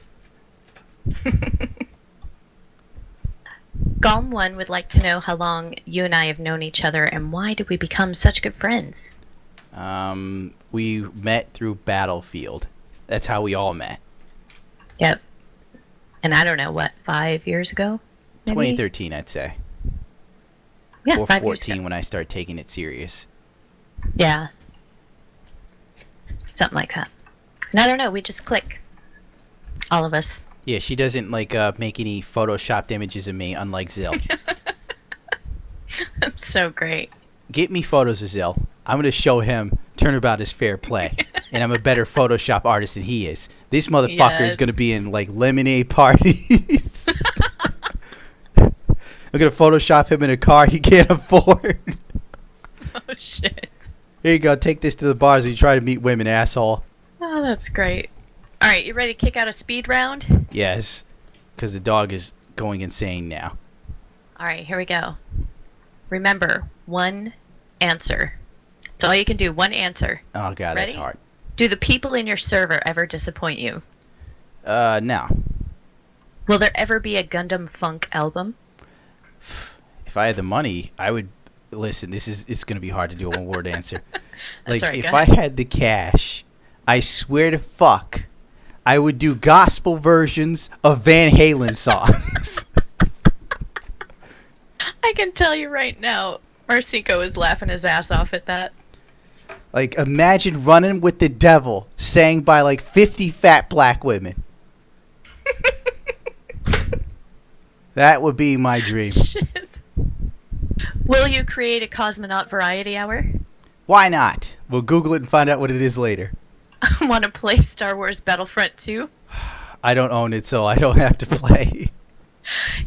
Galm1 would like to know how long you and I have known each other and why did we become such good friends? We met through Battlefield. That's how we all met. Yep. And I don't know, what, 5 years ago? Maybe? 2013, I'd say. Yeah, or 5 years 14 ago. when I started taking it serious. Yeah. Something like that. And I don't know, we just click. All of us. Yeah, she doesn't like make any photoshopped images of me, unlike Zill. That's so great. Get me photos of Zill. I'm going to show him turnabout is fair play. And I'm a better Photoshop artist than he is. This motherfucker is going to be in like lemonade parties. I'm going to Photoshop him in a car he can't afford. Oh, shit. Here you go. Take this to the bars and you try to meet women, asshole. Oh, that's great. All right, you ready to kick out a speed round? Yes, because the dog is going insane now. All right, here we go. Remember, one answer. That's all you can do, one answer. Oh, God, Ready? that's hard. Do the people in your server ever disappoint you? No. Will there ever be a Gundam Funk album? If I had the money, I would... Listen, it's going to be hard to do a one-word answer. Like, right, if go I ahead. had the cash, I swear to fuck, I would do gospel versions of Van Halen songs. I can tell you right now, Marcinko is laughing his ass off at that. Like, imagine running with the devil, sang by like 50 fat black women. That would be my dream. Shit. Will you create a cosmonaut variety hour? Why not? We'll Google it and find out what it is later. Want to play Star Wars Battlefront 2? I don't own it, so I don't have to play.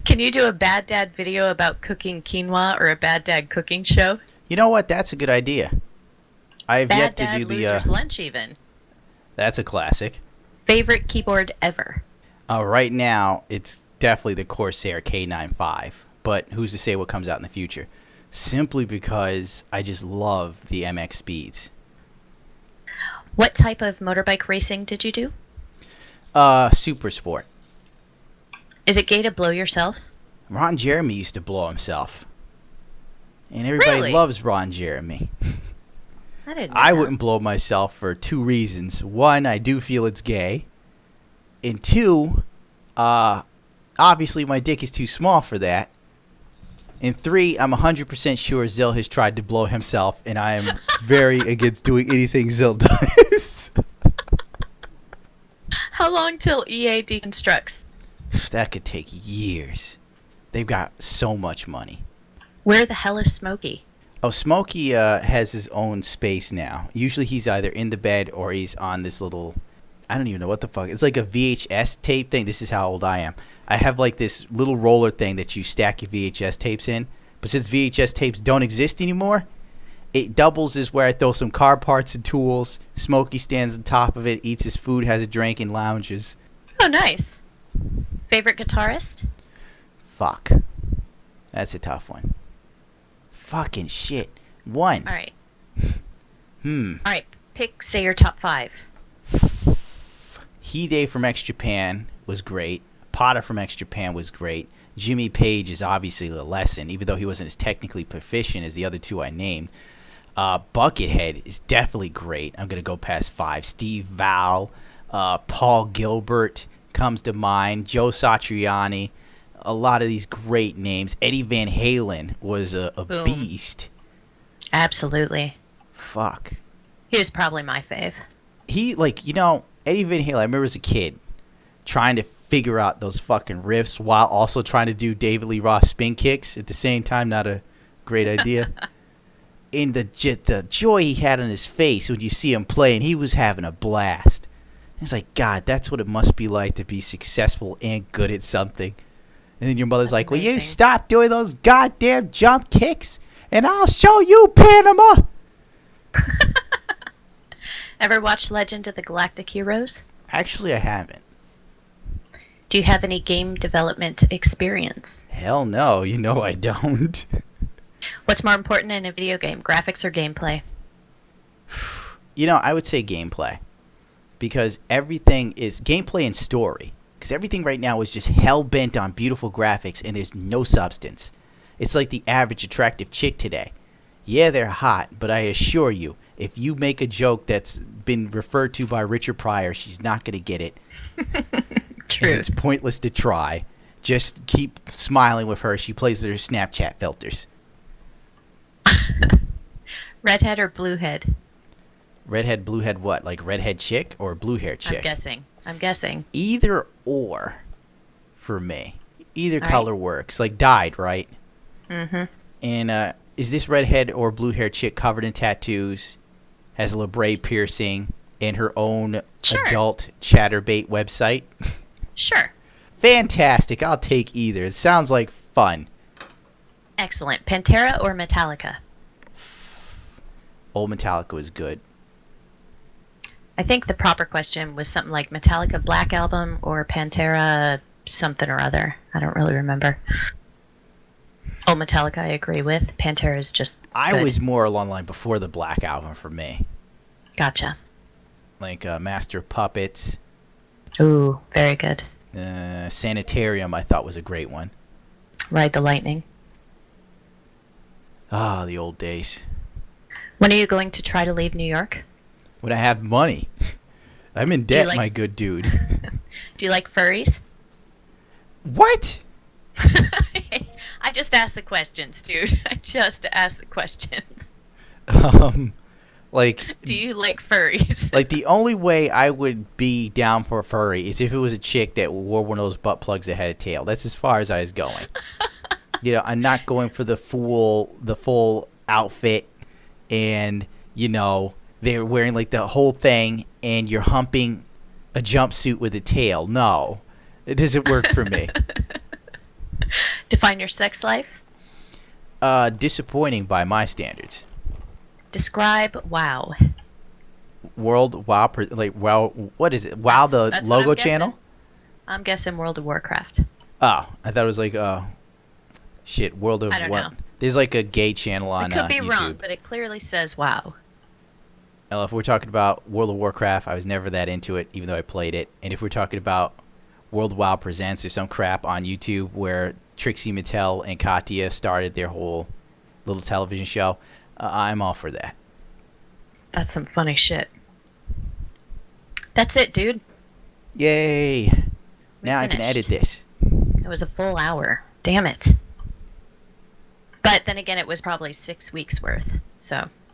Can you do a Bad Dad video about cooking quinoa or a Bad Dad cooking show? You know what? That's a good idea. I've Bad yet to Dad do the. Loser's Lunch even. That's a classic. Favorite keyboard ever? Right now, it's definitely the Corsair K95. But who's to say what comes out in the future? Simply because I just love the MX speeds. What type of motorbike racing did you do? Super Sport. Is it gay to blow yourself? Ron Jeremy used to blow himself. And everybody Really? loves Ron Jeremy. I didn't know I that. wouldn't blow myself for two reasons. One, I do feel it's gay. And two, obviously my dick is too small for that. And three, I'm 100% sure Zill has tried to blow himself, and I am very against doing anything Zill does. How long till EA deconstructs? That could take years. They've got so much money. Where the hell is Smokey? Oh, Smokey has his own space now. Usually he's either in the bed or he's on this little... I don't even know what the fuck. It's like a VHS tape thing. This is how old I am. I have like this little roller thing that you stack your VHS tapes in. But since VHS tapes don't exist anymore, it doubles as where I throw some car parts and tools. Smokey stands on top of it, eats his food, has a drink, and lounges. Oh, nice. Favorite guitarist? Fuck. That's a tough one. Fucking shit. One. All right. All right. Pick, say, your top 5. Hide from X Japan was great. Potter from X Japan was great. Jimmy Page is obviously the lesson, even though he wasn't as technically proficient as the other two I named. Buckethead is definitely great. I'm going to go past 5. Steve Val, Paul Gilbert comes to mind. Joe Satriani. A lot of these great names. Eddie Van Halen was a beast. Absolutely. Fuck. He was probably my fave. He, like, you know, Eddie Van Halen, I remember as a kid trying to figure out those fucking riffs while also trying to do David Lee Roth spin kicks at the same time. Not a great idea. And the joy he had on his face when you see him play, and he was having a blast. It's like, God, that's what it must be like to be successful and good at something. And then your mother's like, will you stop doing those goddamn jump kicks and I'll show you Panama. Ever watched Legend of the Galactic Heroes? Actually, I haven't. Do you have any game development experience? Hell no, you know I don't. What's more important in a video game, graphics or gameplay? You know, I would say gameplay. Because everything is gameplay and story. Because everything right now is just hell-bent on beautiful graphics and there's no substance. It's like the average attractive chick today. Yeah, they're hot, but I assure you, if you make a joke that's been referred to by Richard Pryor, she's not going to get it. True. And it's pointless to try. Just keep smiling with her. She plays her Snapchat filters. Redhead or bluehead? Redhead, bluehead what? Like redhead chick or blue hair chick? I'm guessing. Either or for me. Either All color works. Like dyed, right? Mm-hmm. And is this redhead or blue hair chick covered in tattoos, has a labrae piercing, and her own adult chatterbait website? Sure. Fantastic. I'll take either. It sounds like fun. Excellent. Pantera or Metallica? Old Metallica was good. I think the proper question was something like Metallica Black Album or Pantera something or other. I don't really remember. Old Metallica I agree with. Pantera is just good. I was more along the line before the Black Album for me. Gotcha. Like Master of Puppets. Ooh, very good. Sanitarium I thought was a great one. Ride the Lightning. Ah, the old days. When are you going to try to leave New York? When I have money. I'm in debt, my good dude. Do you like furries? What? I just asked the questions, dude. I just asked the questions. Like, do you like furries? Like, the only way I would be down for a furry is if it was a chick that wore one of those butt plugs that had a tail. That's as far as I was going. I'm not going for the full outfit, and they're wearing like the whole thing, and you're humping a jumpsuit with a tail. No, it doesn't work for me. Define your sex life. Disappointing by my standards. Describe WoW. World WoW, WoW. What is it? WoW, that's logo channel. I'm guessing World of Warcraft. Oh, I thought it was like shit. World of I don't know. There's like a gay channel on YouTube. It could be wrong, but it clearly says WoW. Well, if we're talking about World of Warcraft, I was never that into it, even though I played it. And if we're talking about World WoW Presents or some crap on YouTube where Trixie Mattel and Katya started their whole little television show, I'm all for that. That's some funny shit. That's it, dude. Yay. Now I can edit this. It was a full hour. Damn it. But then again, it was probably 6 weeks worth. So